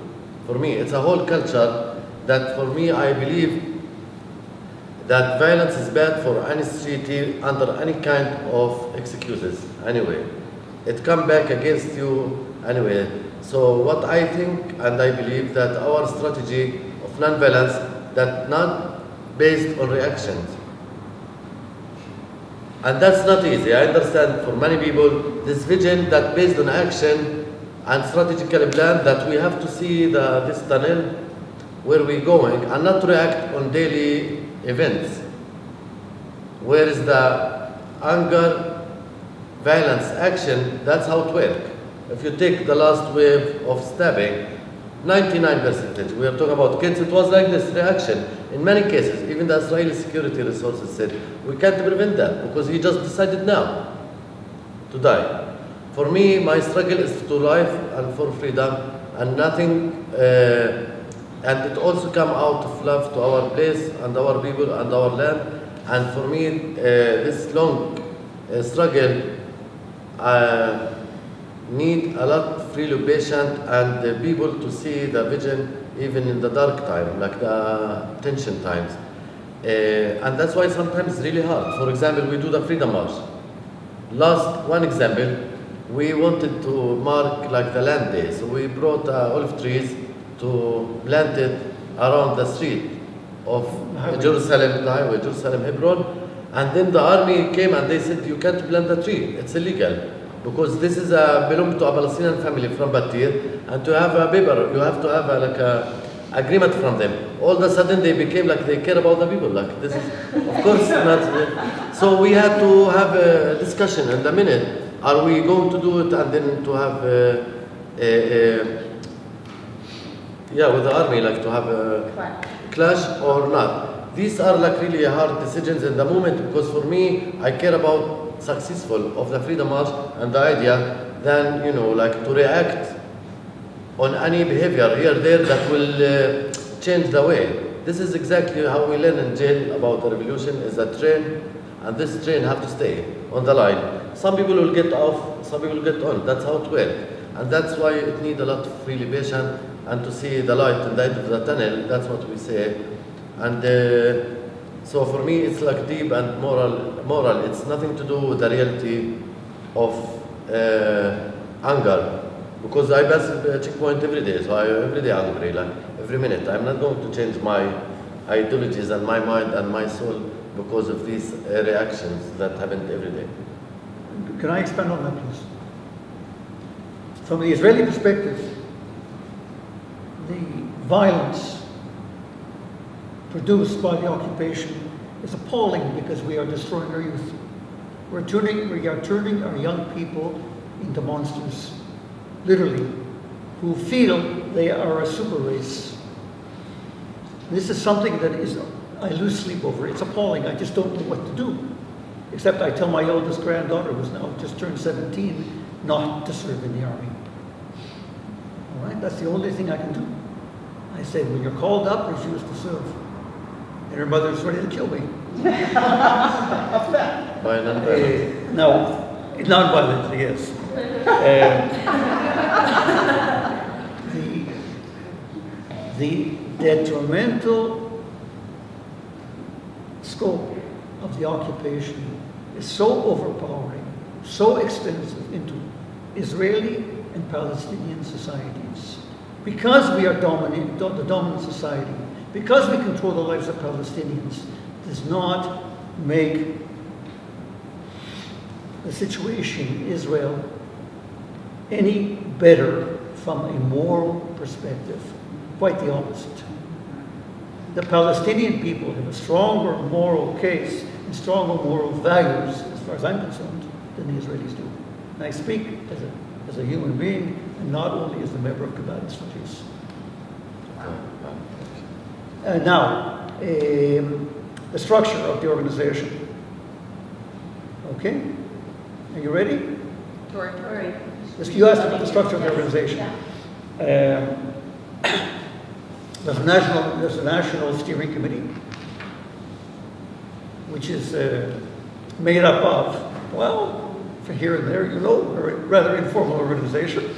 For me, it's a whole culture that for me, I believe that violence is bad for any city under any kind of excuses. Anyway, it comes back against you anyway. So what I think and I believe that our strategy of non-violence that not based on reactions. And that's not easy. I understand for many people this vision that based on action and strategical plan that we have to see this tunnel where we're going and not react on daily events. Where is the anger, violence, action, that's how it works. If you take the last wave of stabbing, 99%, we are talking about kids, it was like this reaction. In many cases, even the Israeli security resources said, we can't prevent that because he just decided now to die. For me, my struggle is to life and for freedom and nothing, and it also come out of love to our place and our people and our land. And for me, this long struggle need a lot of really patient and people to see the vision even in the dark time, like the tension times. And that's why sometimes it's really hard. For example, we do the Freedom March. Last one example, we wanted to mark like the land day. So we brought olive trees to plant it around the street of Jerusalem, the highway, Jerusalem, Hebron. And then the army came and they said, you can't plant the tree, it's illegal. Because this is belong to a Palestinian family from Batir, and to have a paper, you have to have like a agreement from them. All of a sudden they became like they care about the people. Like this is, of course, not. So we had to have a discussion in the minute. Are we going to do it and then to have with the army, like to have a clash or not? These are like really hard decisions in the moment because for me, I care about successful of the Freedom March and the idea than, like to react on any behavior here there that will change the way. This is exactly how we learn in jail about the revolution is a train, and this train have to stay on the line. Some people will get off, some people will get on. That's how it works. And that's why it needs a lot of really patience and to see the light in the end of the tunnel. That's what we say. And so for me, it's like deep and moral. It's nothing to do with the reality of anger. Because I pass a checkpoint every day, so I'm every day angry, like every minute. I'm not going to change my ideologies and my mind and my soul because of these reactions that happen every day.
Can I expand on that, please? From the Israeli perspective, the violence produced by the occupation is appalling because we are destroying our youth. We are turning our young people into monsters, literally, who feel they are a super race. This is something that I lose sleep over. It's appalling. I just don't know what to do. Except I tell my oldest granddaughter, who's now just turned 17, not to serve in the army. All right, that's the only thing I can do. I said, when you're called up, refuse to serve. And her mother's ready to kill me. No, non-violently, yes. detrimental scope of the occupation is so overpowering, so extensive into Israeli and Palestinian societies. Because we are the dominant society, because we control the lives of Palestinians, does not make the situation in Israel any better from a moral perspective. Quite the opposite. The Palestinian people have a stronger moral case and stronger moral values, as far as I'm concerned, than the Israelis do. And I speak as a human being and not only as a member of Combatants for Peace. Now, the structure of the organization. Okay? Are you ready?
Tori.
You asked about the structure of the organization. There's a national steering committee, which is made up of, well, from here and there, a rather informal organization.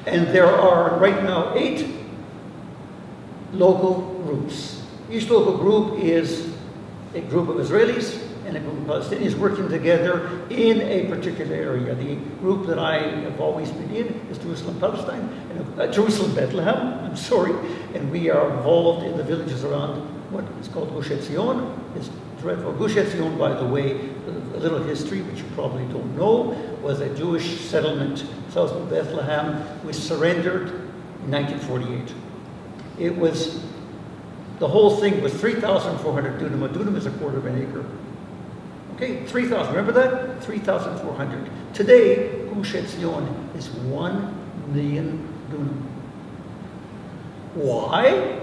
And there are right now 8 local groups. Each local group is a group of Israelis and a group of Palestinians working together in a particular area. The group that I have always been in is Jerusalem, Palestine, and Jerusalem, Bethlehem, I'm sorry, and we are involved in the villages around what is called Gush Etzion. It's dreadful. Gush Etzion, by the way, a little history, which you probably don't know, was a Jewish settlement south of Bethlehem, which surrendered in 1948. It was, the whole thing was 3,400 dunam. A dunam is a quarter of an acre. Okay, 3,000, remember that? 3,400. Today, Gush Etzion is 1 million dunam. Why?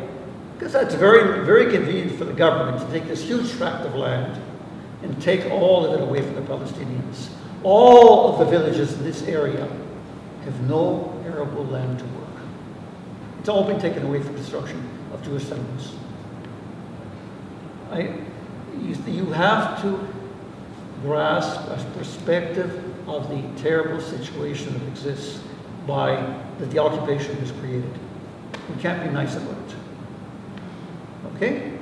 Because that's very, very convenient for the government to take this huge tract of land and take all of it away from the Palestinians. All of the villages in this area have no arable land to work. It's all been taken away for construction of Jewish settlements. You have to grasp a perspective of the terrible situation that exists that the occupation has created. We can't be nice about it. Okay?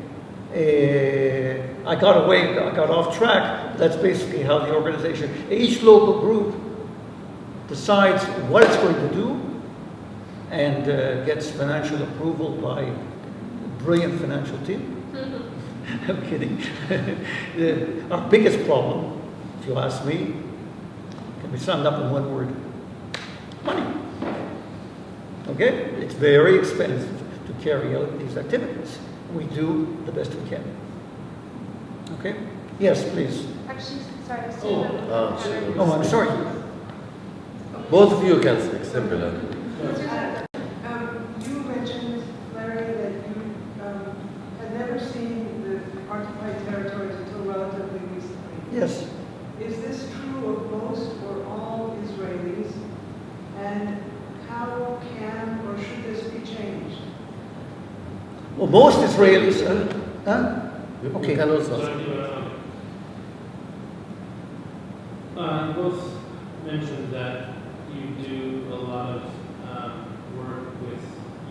I got off track. That's basically how the organization, each local group decides what it's going to do and gets financial approval by a brilliant financial team. I'm kidding. Our biggest problem, if you ask me, can be summed up in one word: money. Okay? It's very expensive to carry out these activities. We do the best we can. Okay? Yes, please.
Actually, sorry,
Oh,
I'm sorry.
Both of you can speak, simple.
You mentioned, Larry, that you had never seen the occupied territories until relatively recently.
Yes.
Is this true of most or all Israelis? And how can or should this be changed?
Well, most Israelis. Okay.
You can also.
You both mentioned that you do a lot of work with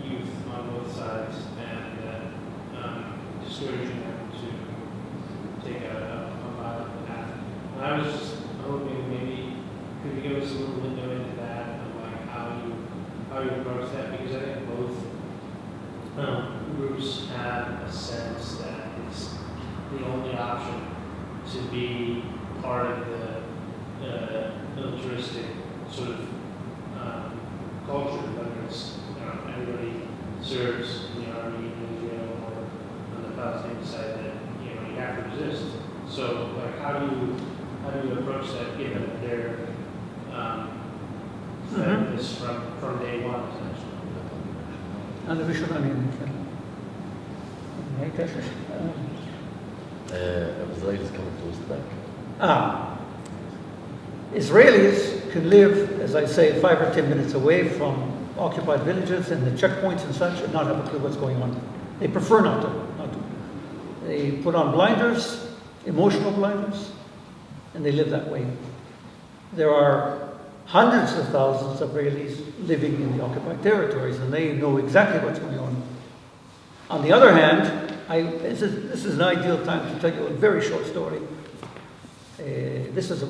youth on both sides, and that discouraging them to take a violent path. And I was just hoping maybe could you give us a little window into that, of like how you approach that, because I think both groups have a sense that it's the only option to be part of the militaristic sort of culture, whether it's everybody serves in the army in Israel or on the Palestinian side, that you have to resist. So like how do you approach that, given that they're fed this from day one essentially?
أنا بشرح عن
Israel is coming to us back.
Israelis can live, as I say, 5 or 10 minutes away from occupied villages and the checkpoints and such and not have a clue what's going on. They prefer not to. They put on blinders, emotional blinders, and they live that way. There are hundreds of thousands of Israelis living in the occupied territories, and they know exactly what's going on. On the other hand, this is an ideal time to tell you a very short story. This is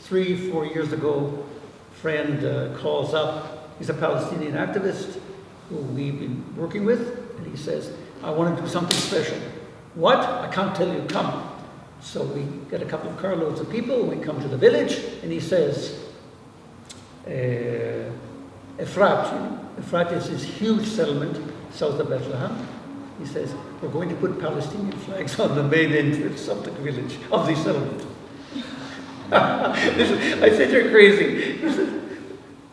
3-4 years ago. Friend calls up. He's a Palestinian activist who we've been working with, and he says, I want to do something special. What? I can't tell you, come. So we get a couple of carloads of people, we come to the village, and he says, Efrat, Efrat is this huge settlement south of Bethlehem. He says, we're going to put Palestinian flags on the main entrance of the village, of the settlement. I said, you're crazy.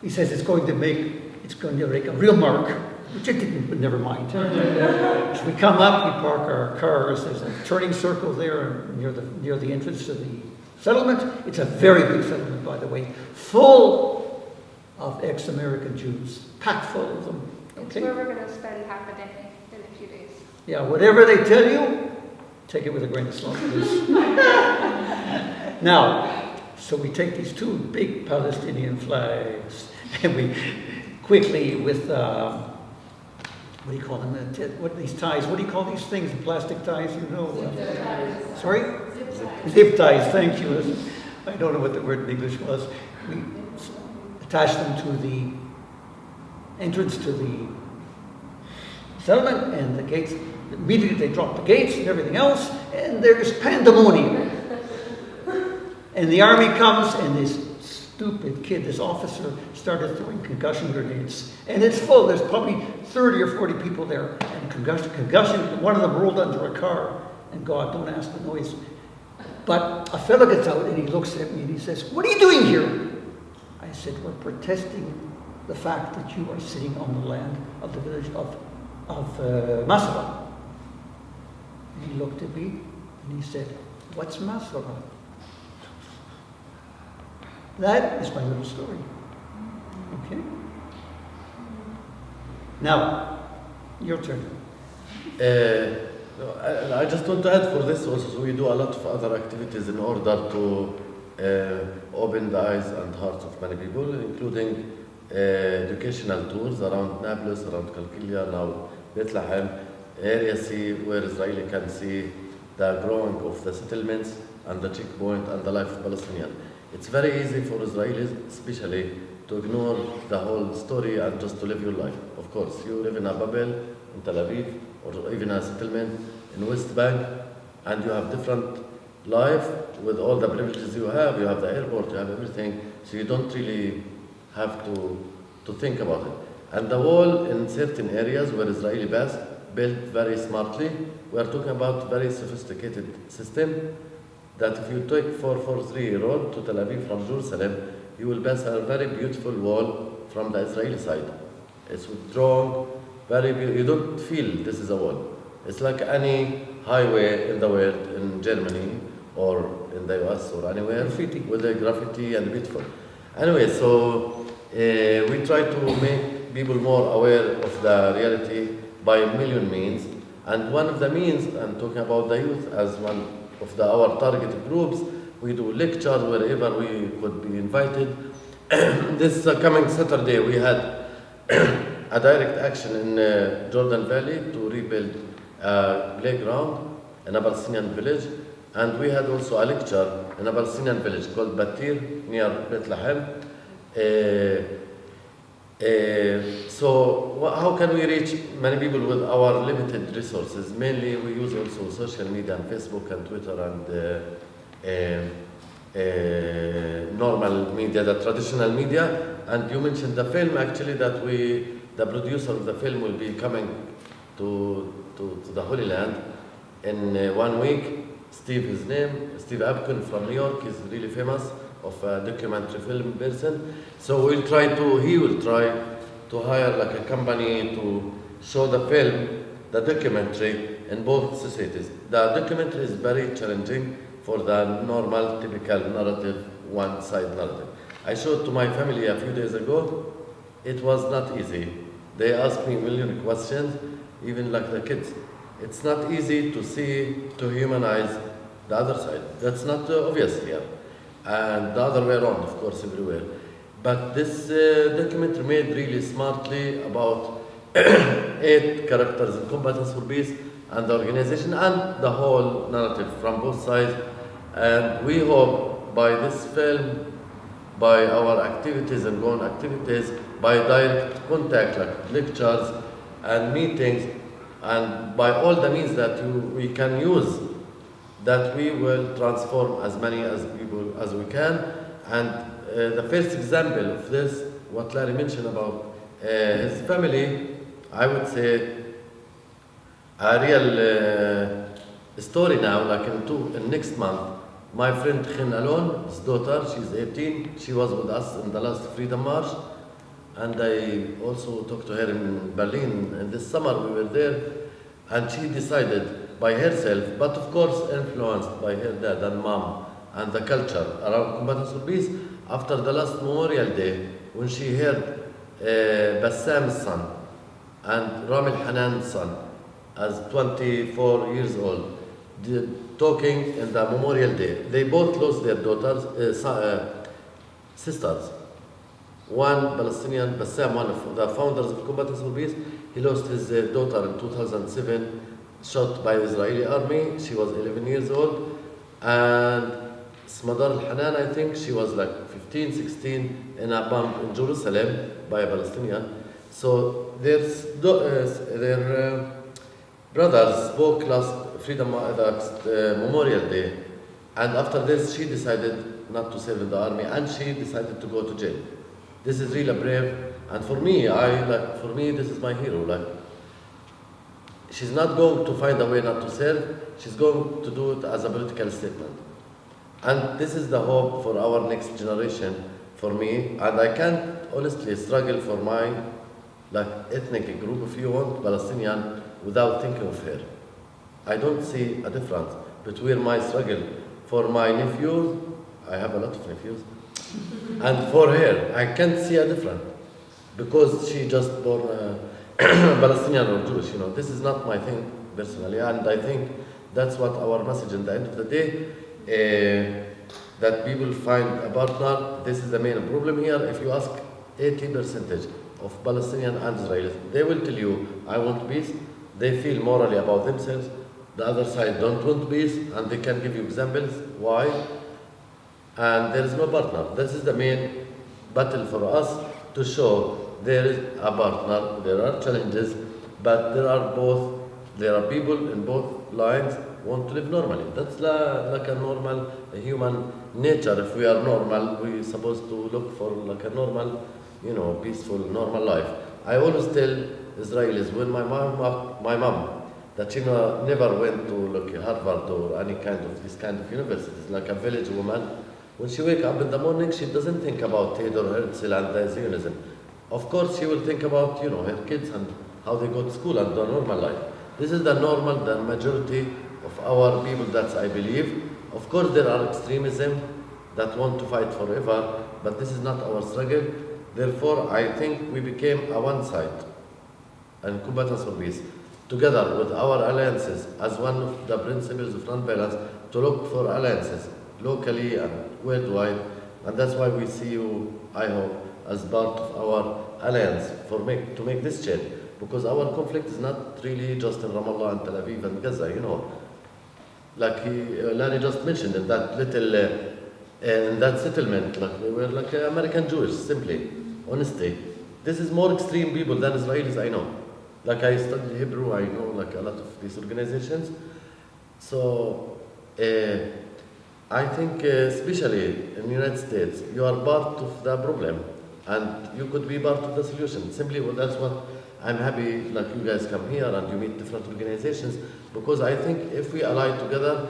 He says, it's going to make a real mark, which it didn't, but never mind. So we come up, we park our cars, there's a turning circle there near the entrance to the settlement. It's a very big settlement, by the way, full of ex-American Jews, packed full of them.
It's
Okay?
where we're going to spend half a day in a few days.
Yeah, whatever they tell you, take it with a grain of salt, please. Now, so we take these two big Palestinian flags, and we quickly with, what do you call them? What are these ties? What do you call these things? The plastic ties, you know? Sorry? Zip ties, thank you. I don't know what the word in English was. We attach them to the entrance to the settlement, and the gates, immediately they drop the gates and everything else, and there's pandemonium. And the army comes, and this stupid kid, this officer, started throwing concussion grenades. And it's full, there's probably 30 or 40 people there. And concussion, one of them rolled under a car. And God, don't ask the noise. But a fellow gets out and he looks at me and he says, what are you doing here? I said, we're protesting the fact that you are sitting on the land of the village of Masra. And he looked at me and he said, what's Masra? That is my little story. Okay? Now, your turn.
I just want to add for this also, so we do a lot of other activities in order to open the eyes and hearts of many people, including educational tours around Nablus, around Qalqilia, now Bethlehem, Area C, where Israeli can see the growing of the settlements and the checkpoint and the life of Palestinians. It's very easy for Israelis, especially, to ignore the whole story and just to live your life. Of course, you live in a bubble in Tel Aviv, or even a settlement in West Bank, and you have different life with all the privileges you have the airport, you have everything, so you don't really have to think about it. And the wall in certain areas where Israeli base built very smartly, we are talking about very sophisticated system, that if you take 443 road to Tel Aviv from Jerusalem, you will pass a very beautiful wall from the Israeli side. It's withdrawn, very beautiful. You don't feel this is a wall. It's like any highway in the world, in Germany or in the US or anywhere, with a graffiti and beautiful. Anyway, so we try to make people more aware of the reality by a million means. And one of the means, I'm talking about the youth as one of our targeted groups, we do lectures wherever we could be invited. This coming Saturday, we had a direct action in Jordan Valley to rebuild a playground in a Palestinian village. And we had also a lecture in a Palestinian village called Batir, near Bethlehem. So how can we reach many people with our limited resources? Mainly we use also social media and Facebook and Twitter and normal media, the traditional media. And you mentioned the film, actually, that the producer of the film will be coming to the Holy Land in 1 week. Steve, his name, Steve Abkin from New York, is really famous, of a documentary film person. So he will try to hire like a company to show the film, the documentary, in both societies. The documentary is very challenging for the normal, typical narrative, one-side narrative. I showed to my family a few days ago. It was not easy. They asked me a million questions, even like the kids. It's not easy to humanize the other side. That's not obvious here. And the other way around, of course, everywhere. But this documentary made really smartly about 8 characters in Combatants for Peace and the organization and the whole narrative from both sides. And we hope by this film, by our activities and going activities, by direct contact like lectures and meetings, and by all the means that we can use, that we will transform as many as people as we can. And the first example of this, what Larry mentioned about his family, I would say a real story now, like in next month. My friend Khin Alon, his daughter, she's 18, she was with us in the last Freedom March, and I also talked to her in Berlin, and this summer we were there, and she decided by herself, but of course influenced by her dad and mom and the culture around Combatants for Peace, after the last Memorial Day, when she heard Bassam's son and Ramil Hanan's son, as 24 years old, talking in the Memorial Day. They both lost their daughters, sisters. One Palestinian, Bassam, one of the founders of Combatants for Peace, he lost his daughter in 2007, shot by Israeli army. She was 11 years old. And Smadar al-Hanan, I think, she was like 15, 16 in a bomb in Jerusalem by a Palestinian. So their brothers spoke last Memorial Day, and after this she decided not to serve in the army, and she decided to go to jail. This is really brave, and for me, this is my hero. Like, she's not going to find a way not to serve. She's going to do it as a political statement, and this is the hope for our next generation. For me, and I can't honestly struggle for my ethnic group, if you want, Palestinian, without thinking of her. I don't see a difference between my struggle for my nephews, I have a lot of nephews, and for her. I can't see a difference because she just born Palestinian or Jewish. This is not my thing personally, and I think that's what our message in the end of the day, that people find a partner. This is the main problem here. If you ask 80% of Palestinian and Israelis, they will tell you, I want peace. They feel morally about themselves. The other side don't want peace, and they can give you examples why. And there is no partner. This is the main battle for us, to show there is a partner, there are challenges, but there are people in both lines want to live normally. That's like a normal human nature. If we are normal, we're supposed to look for like a normal, peaceful, normal life. I always tell Israelis, when my mom, that she never went to Harvard or any kind of this kind of universities, like a village woman. When she wake up in the morning, she doesn't think about Theodor Herzl and Zionism. Of course, she will think about her kids and how they go to school and the normal life. This is the majority of our people. That's I believe. Of course, there are extremism that want to fight forever, but this is not our struggle. Therefore, I think we became a one side, and Combatants for Peace, together with our alliances, as one of the principles of non-violence, to look for alliances locally and worldwide. And that's why we see you, I hope, as part of our alliance to make this change. Because our conflict is not really just in Ramallah and Tel Aviv and Gaza, Like Larry just mentioned, in that little, in that settlement, we were like American Jewish, simply, honestly. This is more extreme people than Israelis I know. Like I studied Hebrew, I know a lot of these organizations. So I think especially in the United States, you are part of the problem and you could be part of the solution. Simply, that's what I'm happy you guys come here and you meet different organizations, because I think if we ally together,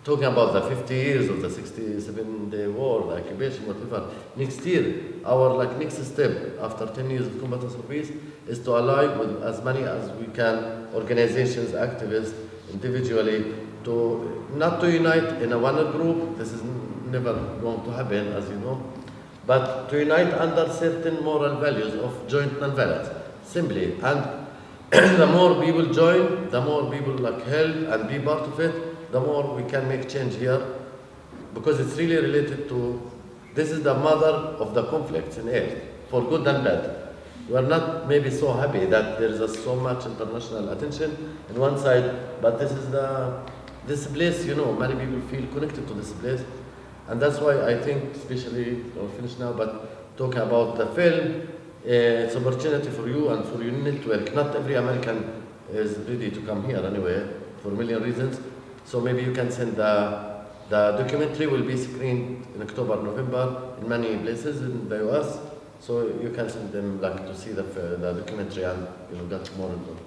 talking about the 50 years of the 67-day war, the occupation, whatever, next year, our next step after 10 years of Combatants for Peace is to ally with as many as we can, organizations, activists, individually, not to unite in a one group. This is never going to happen, as you know, but to unite under certain moral values of joint non-violence, simply. And the more people join, the more people help and be part of it, the more we can make change here, because it's really related to, this is the mother of the conflicts in earth, for good and bad. we are not maybe so happy that there is so much international attention on one side, but this place, you know, many people feel connected to this place, and that's why I think, especially, I'll finish now, but talking about the film, it's an opportunity for you and for your network. Not every American is ready to come here anyway, for a million reasons. So maybe you can send the documentary will be screened in October, November in many places in the US. So you can send them like to see the documentary and get more info.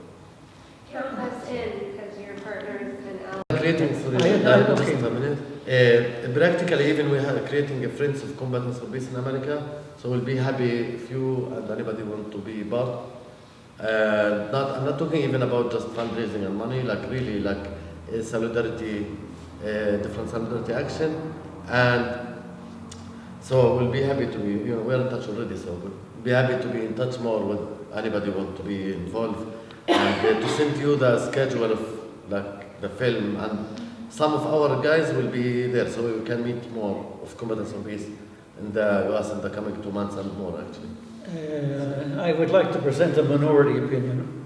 Count us in, because your partners and Al.
Creating, sorry, just a minute. Practically, even we are creating a Friends of Combatants for Peace in America. So we'll be happy if you and anybody want to be part. I'm not talking even about just fundraising and money, like really like a solidarity, different solidarity action. And so we'll be happy to be, we're in touch already, so we'll be happy to be in touch more with anybody who want to be involved. And to send you the schedule of like the film, and some of our guys will be there, so we can meet more of Combatants for Peace in the US in the coming 2 months and more actually.
I would like to present a minority opinion.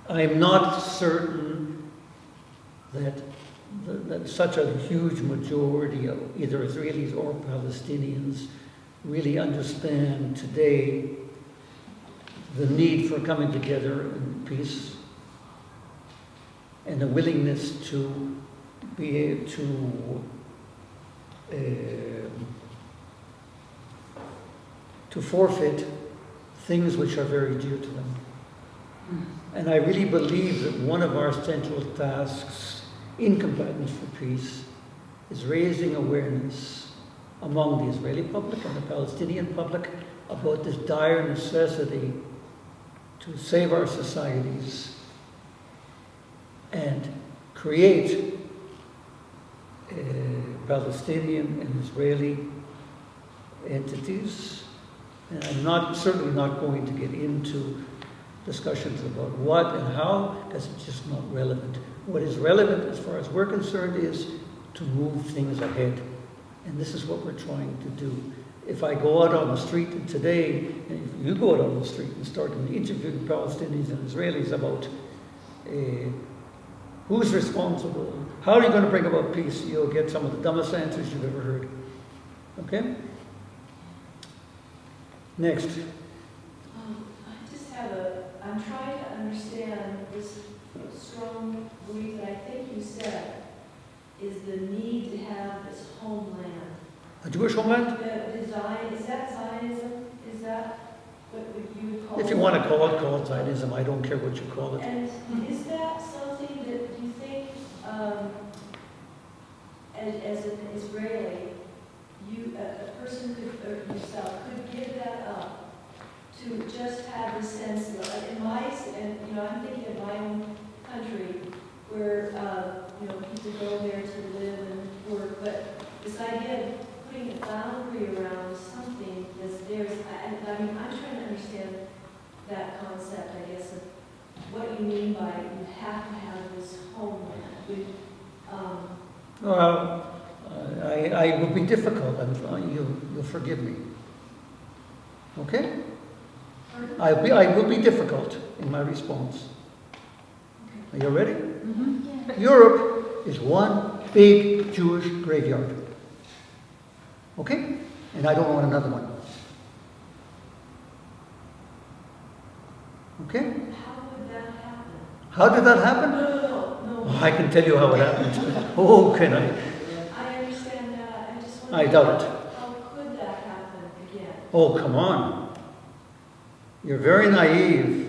I'm not certain that such a huge majority of either Israelis or Palestinians really understand today the need for coming together in peace and the willingness to be able to forfeit things which are very dear to them. And I really believe that one of our central tasks in Combatants for Peace is raising awareness among the Israeli public and the Palestinian public about this dire necessity to save our societies and create Palestinian and Israeli entities. And I'm certainly not going to get into discussions about what and how, because it's just not relevant. What is relevant as far as we're concerned is to move things ahead. And this is what we're trying to do. If I go out on the street today, and if you go out on the street and start interviewing Palestinians and Israelis about who's responsible, how are you going to bring about peace, you'll get some of the dumbest answers you've ever heard. Okay? Next.
I'm trying to understand this strong belief that I think you said is the need to have this homeland.
A Jewish homeland?
The design, is that Zionism? Is that what you would call it?
If you want to call it Zionism, I don't care what you call it.
And is that something that you think, as an Israeli, a person could, or yourself, could give that up to just have the sense, I'm thinking of my own country, where, people go there to live and work, but this idea of putting a boundary around something that's theirs, I'm trying to understand that concept, I guess, of what you mean by you have to have this homeland.
Well, I will be difficult, and you'll forgive me. Okay? I will be difficult in my response. Are you ready?
Mm-hmm. Yeah.
Europe is one big Jewish graveyard. Okay? And I don't want another one. Okay?
How would that happen?
How did that happen?
No.
Oh, I can tell you how it happened. Oh, can I?
I understand that. I just want
I doubt it.
How could that happen again?
Oh, come on. You're very naive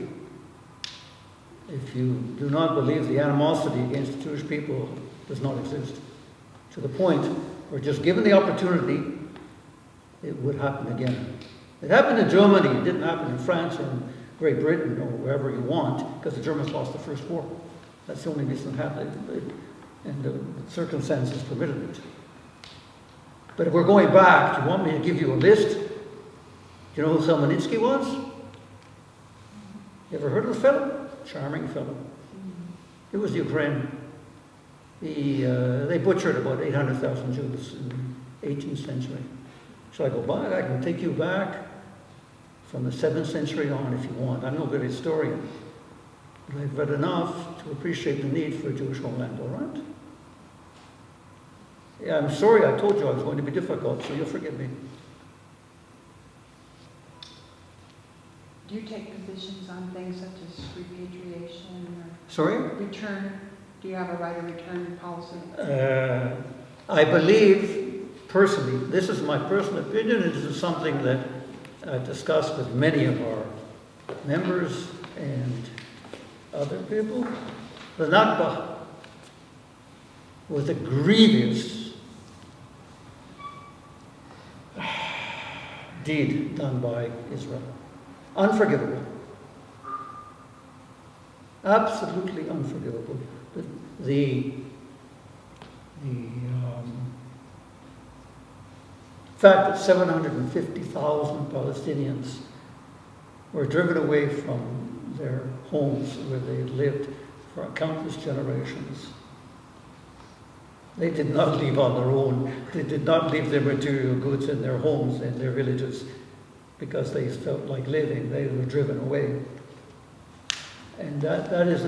if you do not believe the animosity against the Jewish people does not exist. To the point where just given the opportunity, it would happen again. It happened in Germany. It didn't happen in France or in Great Britain or wherever you want, because the Germans lost the First War. That's the only reason it happened, and the circumstances permitted it. But if we're going back, do you want me to give you a list? Do you know who Selmanitsky was? You ever heard of the fellow? Charming fellow. It was Ukraine. They butchered about 800,000 Jews in the 18th century. Shall I go back? I can take you back from the 7th century on if you want. I'm no good historian, but I've read enough to appreciate the need for a Jewish homeland, all right? Yeah, I'm sorry I told you I was going to be difficult, so you'll forgive me.
Do you take positions on things such as repatriation or
Sorry?
return? Do you have a right of return policy?
I believe, personally, this is my personal opinion, it is something that I've discussed with many of our members and other people. The Nakba was a grievous deed done by Israel. Unforgivable. Absolutely unforgivable. The fact that 750,000 Palestinians were driven away from their homes where they had lived for countless generations. They did not leave on their own. They did not leave their material goods in their homes and their villages because they felt like living. They were driven away. And that is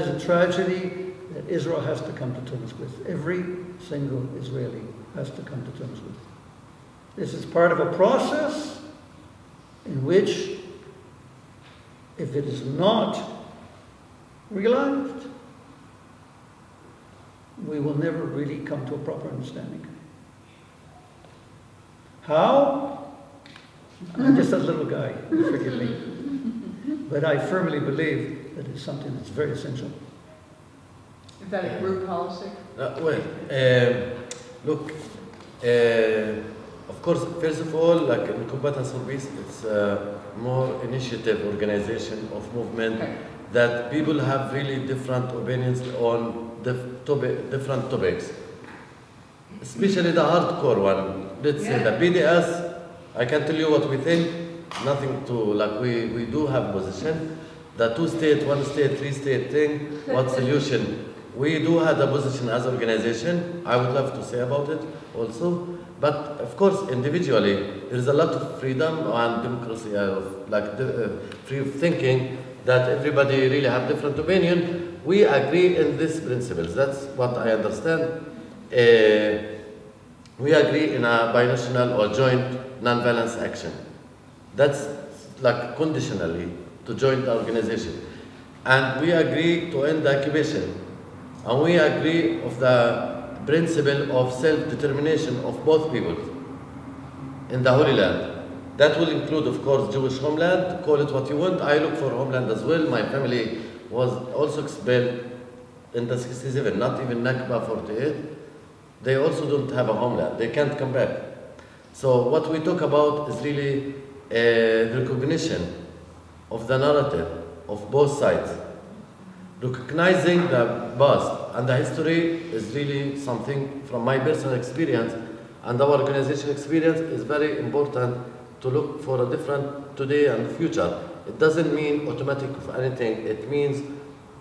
a tragedy that Israel has to come to terms with. Every single Israeli has to come to terms with. This is part of a process in which, if it is not realized, we will never really come to a proper understanding. How? I'm just a little guy, forgive me. But I firmly believe that it's something that's very essential.
Is that a group policy?
Look, of course, first of all, like in Combatants for Peace, it's a more initiative organization of movement that people have really different opinions on different topics. Especially the hardcore one. Let's say the BDS, I can tell you what we think. Nothing to, like we do have position. The 2-state, 1-state, 3-state thing, what solution? We do have a position as organization. I would love to say about it also. But of course, individually, there is a lot of freedom and democracy, free of thinking, that everybody really have different opinion. We agree in these principles. That's what I understand. We agree in a binational or joint non-violence action. That's like conditionally to join the organization. And we agree to end the occupation. And we agree of the principle of self-determination of both people in the Holy Land. That will include, of course, Jewish homeland, call it what you want. I look for homeland as well. My family was also expelled in the 67, not even Nakba 48. They also don't have a homeland. They can't come back. So what we talk about is really the recognition of the narrative of both sides. Recognizing the past and the history is really something from my personal experience and our organization experience is very important to look for a different today and future. It doesn't mean automatic of anything. It means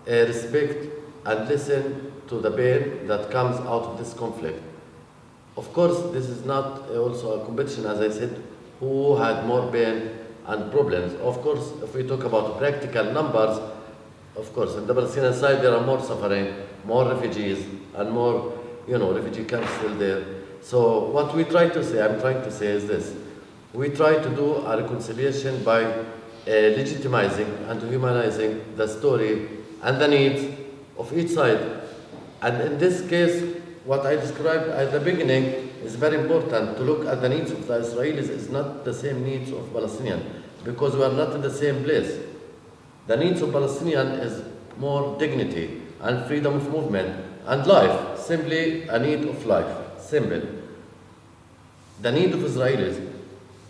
respect and listen to the pain that comes out of this conflict. Of course, this is not also a competition, as I said, who had more pain and problems. Of course, if we talk about practical numbers, of course, on the Palestinian side, there are more suffering, more refugees, and more, refugee camps still there. So what we try to say, I'm trying to say is this. We try to do a reconciliation by legitimizing and humanizing the story and the needs of each side. And in this case, what I described at the beginning is very important to look at the needs of the Israelis is not the same needs of Palestinians because we are not in the same place. The needs of Palestinians is more dignity and freedom of movement and life, simply a need of life, simple. The need of Israelis,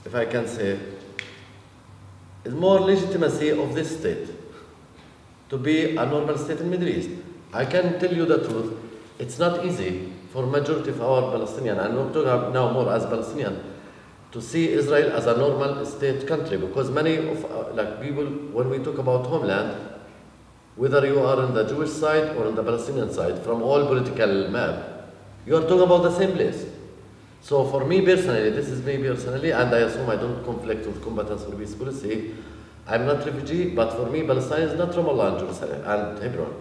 if I can say, is more legitimacy of this state to be a normal state in the Middle East. I can tell you the truth, it's not easy for majority of our Palestinians, and we're talking now more as Palestinians, to see Israel as a normal state country, because many of people, when we talk about homeland, whether you are on the Jewish side or on the Palestinian side, from all political map, you are talking about the same place. So for me personally, this is me personally, and I assume I don't conflict with Combatants for Peace policy. I'm not refugee, but for me, Palestine is not Ramallah and Jerusalem and Hebron.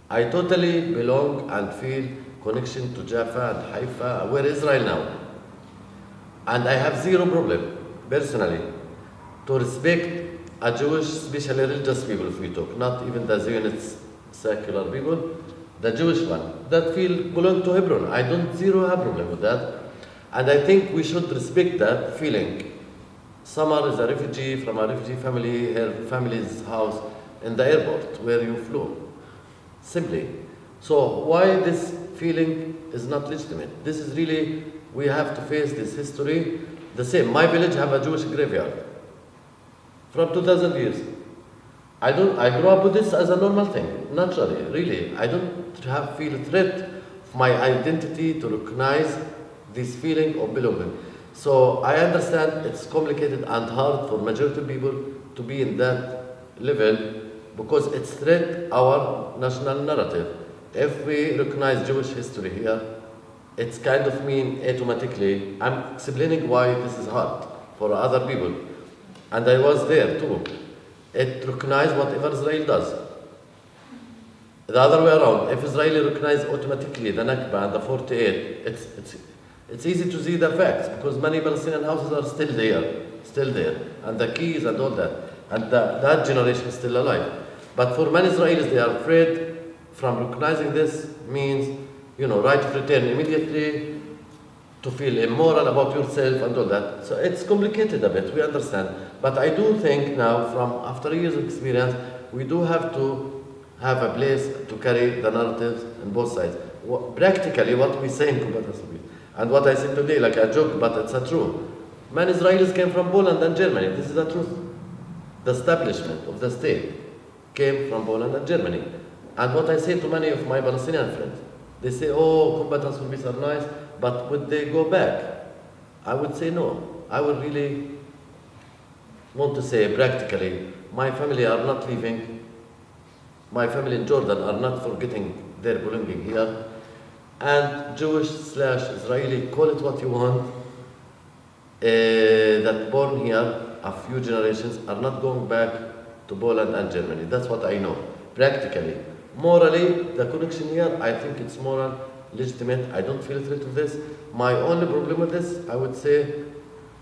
I totally belong and feel connection to Jaffa and Haifa, where Israel now. And I have zero problem, personally, to respect a Jewish, especially religious people, if we talk, not even the Zionist secular people, the Jewish one, that feel belong to Hebron. I don't zero have problem with that. And I think we should respect that feeling. Samar is a refugee from a refugee family, her family's house in the airport where you flew. Simply. So why this feeling is not legitimate? This is really, we have to face this history. The same, my village have a Jewish graveyard from 2000 years. I grew up with this as a normal thing, naturally, really. I don't feel a threat of my identity to recognize this feeling of belonging. So I understand it's complicated and hard for majority of people to be in that level because it's threat our national narrative. If we recognize Jewish history here, it's kind of mean automatically. I'm explaining why this is hard for other people. And I was there too. It recognizes whatever Israel does. The other way around, if Israel recognizes automatically the Nakba and the 48, it's easy to see the facts because many Palestinian houses are still there, and the keys and all that, and that generation is still alive. But for many Israelis, they are afraid from recognizing this means, right of return immediately, to feel immoral about yourself and all that. So it's complicated a bit, we understand. But I do think now, after years of experience, we do have to have a place to carry the narratives on both sides. Practically, what we say in Combatants, and what I said today, like a joke, but it's a true. Many Israelis came from Poland and Germany. This is the truth. The establishment of the state came from Poland and Germany. And what I say to many of my Palestinian friends, they say, oh, Combatants for Peace are nice, but would they go back? I would say no. I would really want to say practically, my family are not leaving. My family in Jordan are not forgetting their belonging here. And Jewish/Israeli, call it what you want, that born here a few generations are not going back to Poland and Germany. That's what I know, practically. Morally, the connection here, I think it's moral, legitimate. I don't feel a threat of this. My only problem with this, I would say,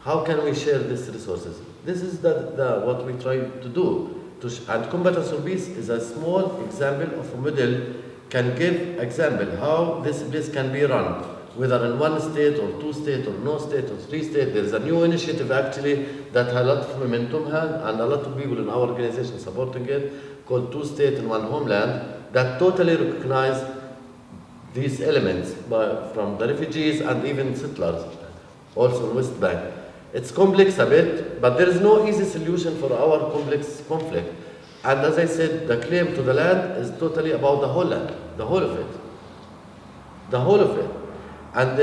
how can we share these resources? This is what we try to do. And Combatants for Peace is a small example of a model, can give example how this place can be run, whether in one state or two states or no state or three states. There is a new initiative actually that a lot of momentum has and a lot of people in our organization supporting it, called 2 States and 1 Homeland, that totally recognize these elements from the refugees and even settlers, also in West Bank. It's complex a bit, but there is no easy solution for our complex conflict. And as I said, the claim to the land is totally about the whole land, the whole of it. The whole of it. And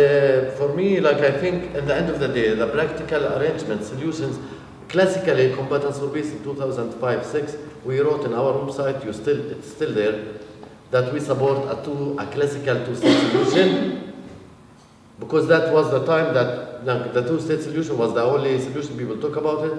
for me, like I think at the end of the day, the practical arrangement solutions, classically Combatants for Peace in 2005-06, we wrote in our website, it's still there, that we support a classical two-state solution, because that was the time that the two-state solution was the only solution people talk about it.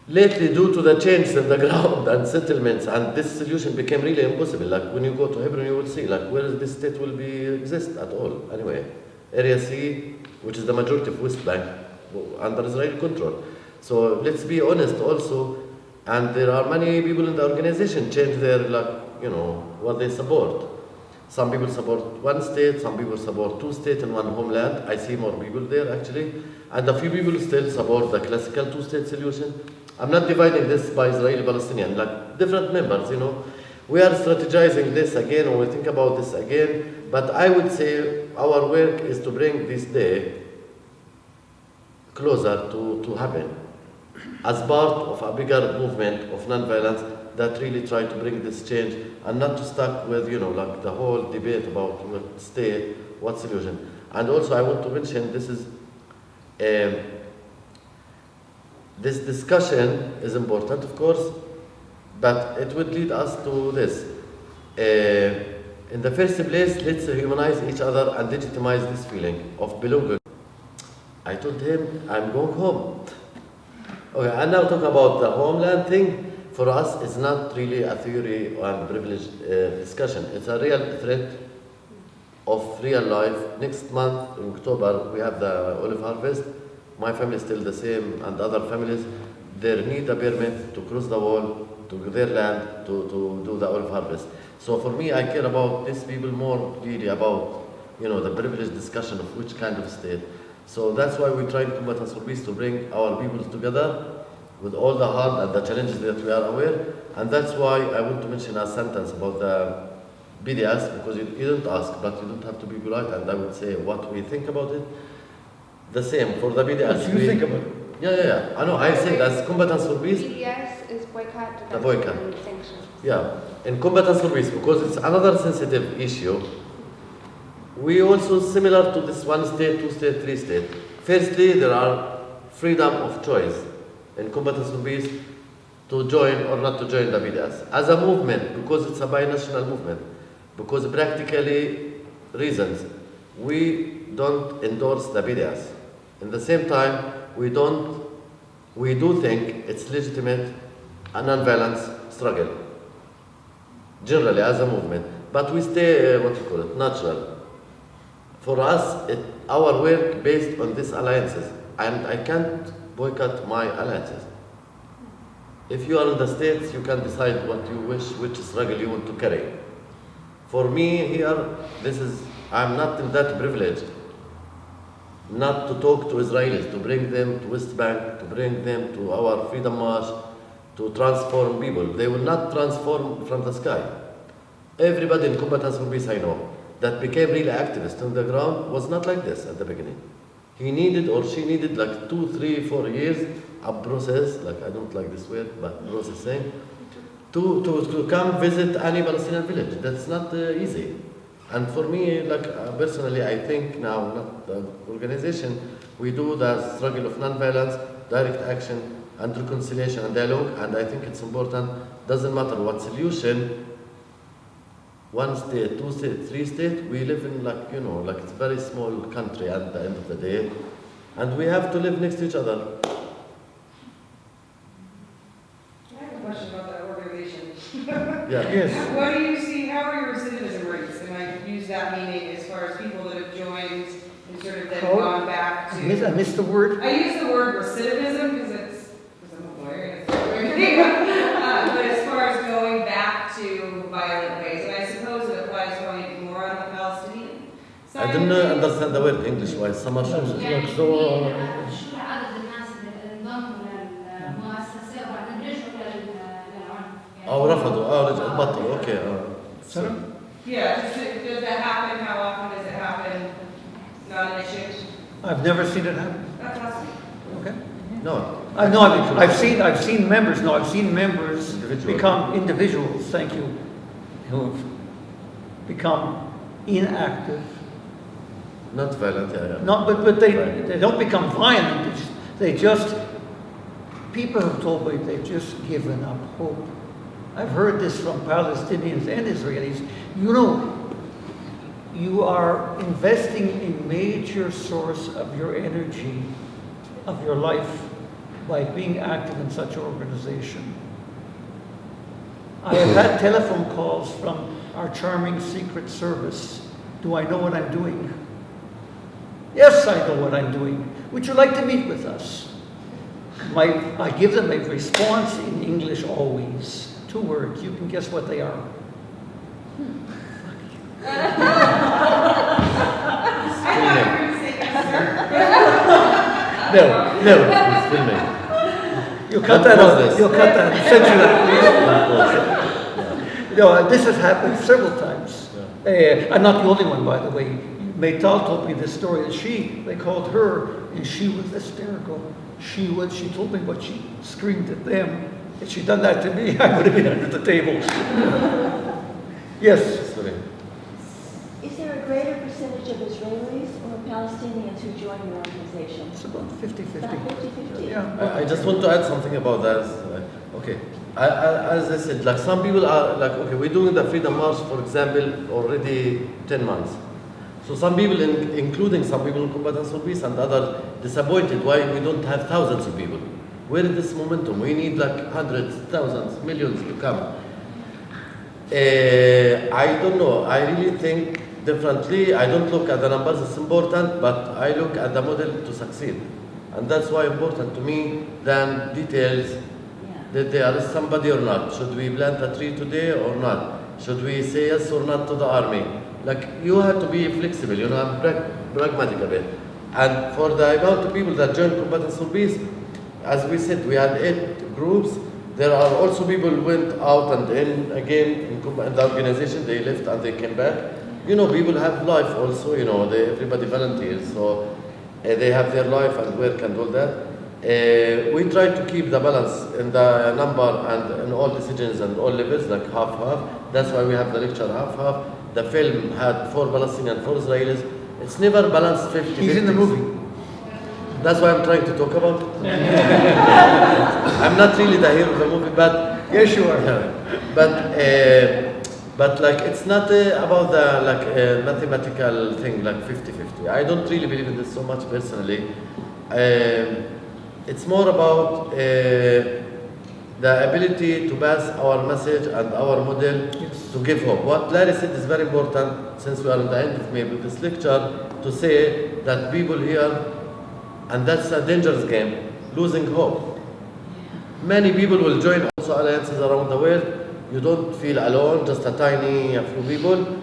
Lately, due to the changes in the ground and settlements, and this solution became really impossible. Like when you go to Hebron, you will see like where this state will exist at all. Anyway, Area C, which is the majority of West Bank, under Israeli control. So let's be honest also, and there are many people in the organization change their what they support. Some people support 1 state, some people support 2 states and 1 homeland. I see more people there actually, and a few people still support the classical 2-state solution. I'm not dividing this by Israeli-Palestinian, like different members, We are strategizing this again, or we think about this again, but I would say our work is to bring this day closer to happen as part of a bigger movement of nonviolence that really try to bring this change and not to stuck with, like the whole debate about what state, what solution. And also I want to mention this is, this discussion is important, of course, but it would lead us to this. In the first place, let's humanize each other and legitimize this feeling of belonging. I told him, I'm going home. Okay, and now talk about the homeland thing. For us, it's not really a theory and privileged discussion. It's a real threat of real life. Next month, in October, we have the olive harvest. My family is still the same, and other families, they need a permit to cross the wall to their land to do the olive harvest. So for me, I care about these people more really about, the privileged discussion of which kind of state. So that's why we try in Combatants for Peace to bring our people together with all the harm and the challenges that we are aware. And that's why I want to mention a sentence about the BDS, because you don't ask, but you don't have to be polite, and I would say what we think about it. The same for the BDS.
What do you think about it?
Yeah. I know, I say as Combatants for Peace.
BDS is boycott,
The boycott.
and sanctions.
Yeah, in Combatants for Peace, because it's another sensitive issue. We also similar to this one state, two state, three state. Firstly, there are freedom of choice in Combatants for Peace to join or not to join the BDS as a movement, because it's a binational movement. Because practically reasons, we don't endorse the BDS. In the same time, we do think it's legitimate a non-violence struggle, generally as a movement. But we stay, natural. For us, our work based on these alliances, and I can't boycott my alliances. If you are in the States, you can decide what you wish, which struggle you want to carry. For me here, I'm not in that privilege not to talk to Israelis, to bring them to West Bank, to bring them to our Freedom March, to transform people. They will not transform from the sky. Everybody in Combatants for Peace I know that became really activist on the ground was not like this at the beginning. He needed or she needed like 2, 3, 4 years a process, like I don't like this word, but processing, to come visit any Palestinian village. That's not easy. And for me, personally, I think now, not the organization, we do the struggle of non-violence, direct action, and reconciliation and dialogue, and I think it's important. Doesn't matter what solution, 1 state, 2 state, 3 state, we live in it's a very small country at the end of the day, and we have to live next to each other.
I have a question about that organization.
Yeah.
Yes.
What do you see, how are your recidivism rates? And I use that meaning as far as people that have joined and sort of then
Oh,
gone back
I
to.
missed the word.
I use the word recidivism because I'm a lawyer and it's a weird thing. But as far as going back to violent ways, and I suppose it applies going more on the Palestinian side.
I don't understand the word English-wise. Summer shoes.
يعني شو عدد الناس اللي انضموا للمؤسسة وبعدين رجعوا للعنف؟
أو رفضوا، بطلوا. Okay.
Sorry?
Yeah, does that happen? How often does it happen? Not an issue?
I've never seen it happen.
That's awesome.
Okay.
No.
I've seen members. No, I've seen members
Individuals.
become individuals. Thank you, who've become inactive.
Not violent. Yeah.
Not, but they don't become violent. They just people have told me they've just given up hope. I've heard this from Palestinians and Israelis. You are investing a major source of your energy, of your life, by being active in such an organization. I have had telephone calls from our charming Secret Service. Do I know what I'm doing? Yes, I know what I'm doing. Would you like to meet with us? I give them a response in English always. 2 words. You can guess what they are.
I thought you were going to say yes, sir.
No, it's filming.
You'll cut that out. You'll cut that. Censor that, please. No, this has happened several times. I'm not the only one, by the way. Maytal told me this story that they called her, and she was hysterical. She told me what she screamed at them. If she'd done that to me, I would have been under the table. Yes.
Sorry.
Is there a greater percentage of Israelis or Palestinians who join your organization?
It's about 50-50.
About 50-50.
Yeah.
I just want to add something about that. Okay. As I said, like some people are like, okay, we're doing the Freedom March, for example, already 10 months. So some people, including some people in Combatants for Peace and others, disappointed why we don't have thousands of people. Where is this momentum? We need like hundreds, thousands, millions to come. I don't know. I really think differently. I don't look at the numbers, it's important, but I look at the model to succeed. And that's why important to me than details that there is somebody or not. Should we plant a tree today or not? Should we say yes or not to the army? Like, you have to be flexible, you know, I'm pragmatic a bit. And for the amount of people that joined Combatants for Peace, as we said, we had 8 groups. There are also people who went out and in again in the organization, they left and they came back. You know, people have life also, you know, everybody volunteers, so they have their life and work and all that. We try to keep the balance in the number and in all decisions and all levels, like half-half. That's why we have the lecture half-half. The film had 4 Palestinians, 4 Israelis. It's never balanced 50-50.
He's in the movie.
That's why I'm trying to talk about it. I'm not really the hero of the movie, but
Yes, you are.
but like it's not about the mathematical thing like 50-50. I don't really believe in this so much personally. It's more about the ability to pass our message and our model to give hope. What Larry said is very important, since we are in the end of maybe this lecture, to say that people here, and that's a dangerous game, losing hope. Many people will join also alliances around the world. You don't feel alone, just a few people.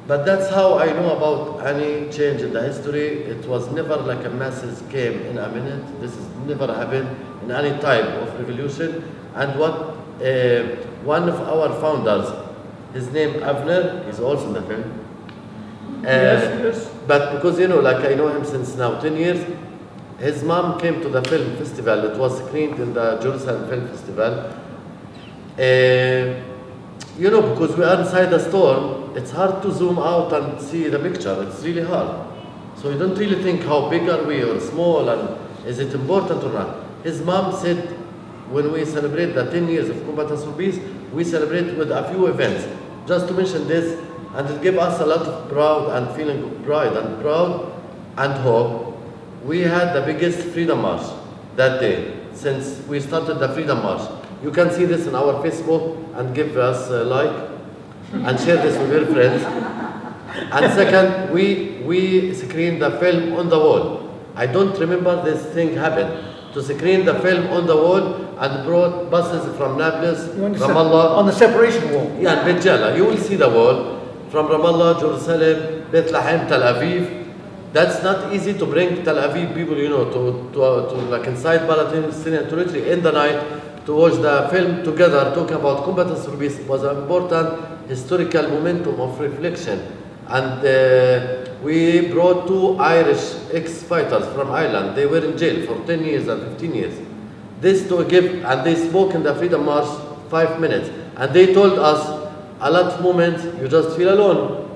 But that's how I know about any change in the history. It was never like a masses came in a minute. This has never happened in any type of revolution. And what one of our founders, his name Avner, he's also in the film.
Yes.
But because, you know, like I know him since now 10 years, his mom came to the film festival. It was screened in the Jerusalem Film Festival. You know, because we are inside the storm, it's hard to zoom out and see the picture. It's really hard. So you don't really think how big are we or small and is it important or not. His mom said, when we celebrate the 10 years of Combatants for Peace, we celebrate with a few events. Just to mention this, and it gave us a lot of proud and feeling of pride and proud and hope. We had the biggest Freedom March that day since we started the Freedom March. You can see this on our Facebook and give us a like and share this with your friends. And second, we screened the film on the wall. I don't remember this thing happened. To screen the film on the wall and brought buses from Nablus, Ramallah.
On the separation wall.
Yeah, Beit Jala. You will see the wall from Ramallah, Jerusalem, Bethlehem, Tel Aviv. That's not easy to bring Tel Aviv people, you know, to like inside Palestinian territory in the night to watch the film together, talking about Combatants for Peace. Was an important historical momentum of reflection. And we brought 2 Irish ex-fighters from Ireland. They were in jail for 10 years and 15 years. This to give, and they spoke in the Freedom March 5 minutes. And they told us, a lot of moments, you just feel alone.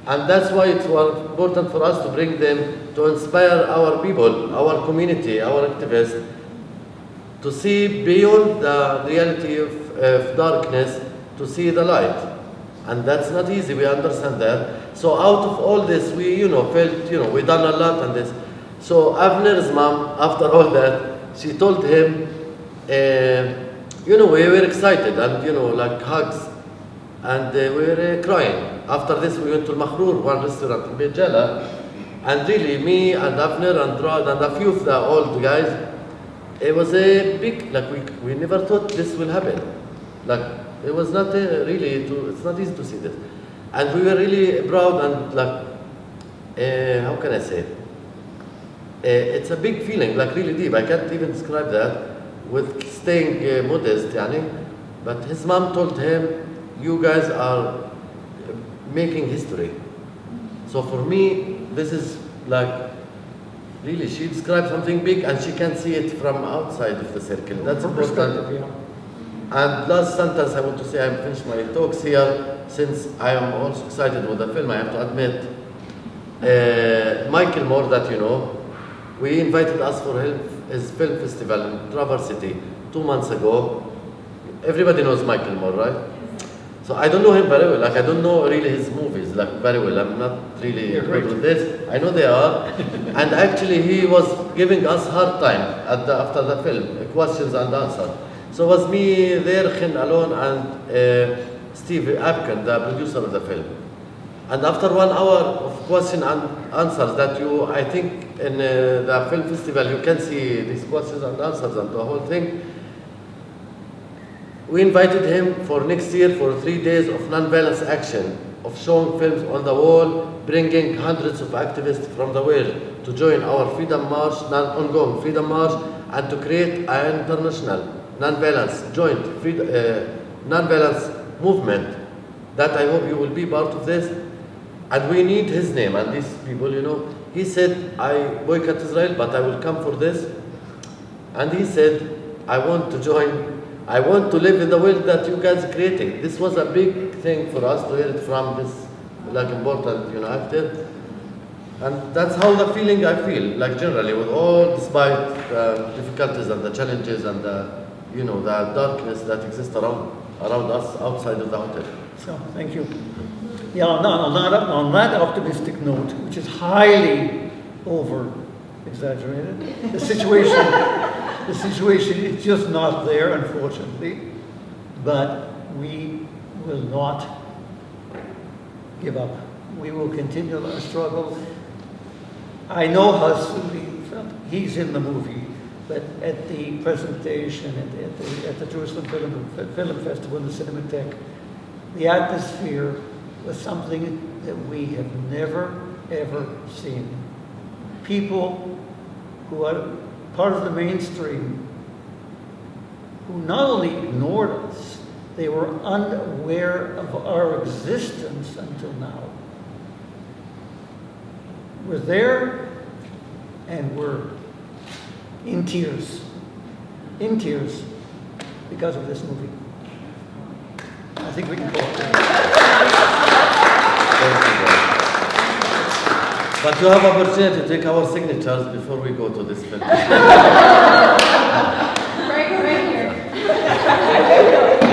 And that's why it was important for us to bring them, to inspire our people, our community, our activists, to see beyond the reality of darkness, to see the light. And that's not easy, we understand that. So out of all this, we, you know, felt, you know, we done a lot on this. So Avner's mom, after all that, she told him, you know, we were excited and, you know, like hugs. And we were crying. After this, we went to Makhrur, one restaurant in Beit Jala. And really, me and Avner and Rod and a few of the old guys, it was a big, like we never thought this will happen. Like, it was not really, it's not easy to see this. And we were really proud and like, how can I say? It's a big feeling, like really deep. I can't even describe that with staying modest, yani. But his mom told him, you guys are making history. So for me, this is like, really, she described something big and she can see it from outside of the circle. That's important.
Yeah.
And last sentence I want to say, I'm finished my talks here, since I am also excited with the film, I have to admit. Michael Moore, that you know, we invited us for his film festival in Traverse City 2 months ago. everybody knows Michael Moore, right? So I don't know him very well. Like I don't know really his movies like very well. I'm not really
You're
good
great.
with this. I know they are, and actually he was giving us hard time after the film, questions and answers. So it was me there, Khin alone, and Steve Abken, the producer of the film. And after 1 hour of question and answers that I think in the film festival, you can see these questions and answers and the whole thing. We invited him for next year for 3 days of non-violence action, of showing films on the wall, bringing hundreds of activists from the world to join our Freedom March, ongoing Freedom March, and to create an international non-violence, joint non-violence movement that I hope you will be part of this. And we need his name and these people, He said, I boycott Israel, but I will come for this. And he said, I want to join, I want to live in the world that you guys are creating. This was a big thing for us to hear it from this important, actor. And that's how the feeling I feel, generally, with all, despite the difficulties and the challenges and the darkness that exists around us outside of the hotel.
So, thank you. Yeah, on that optimistic note, which is highly over-exaggerated, the situation is just not there, unfortunately, but we will not give up. We will continue our struggle. I know how Suli felt. He's in the movie, but at the presentation at the Jerusalem Film Festival in the Cinematheque, the atmosphere was something that we have never, ever seen. People who are part of the mainstream, who not only ignored us, they were unaware of our existence until now. We're there, and we're in tears because of this movie. I think we can call it that.
But you have opportunity to take our signatures before we go to this film.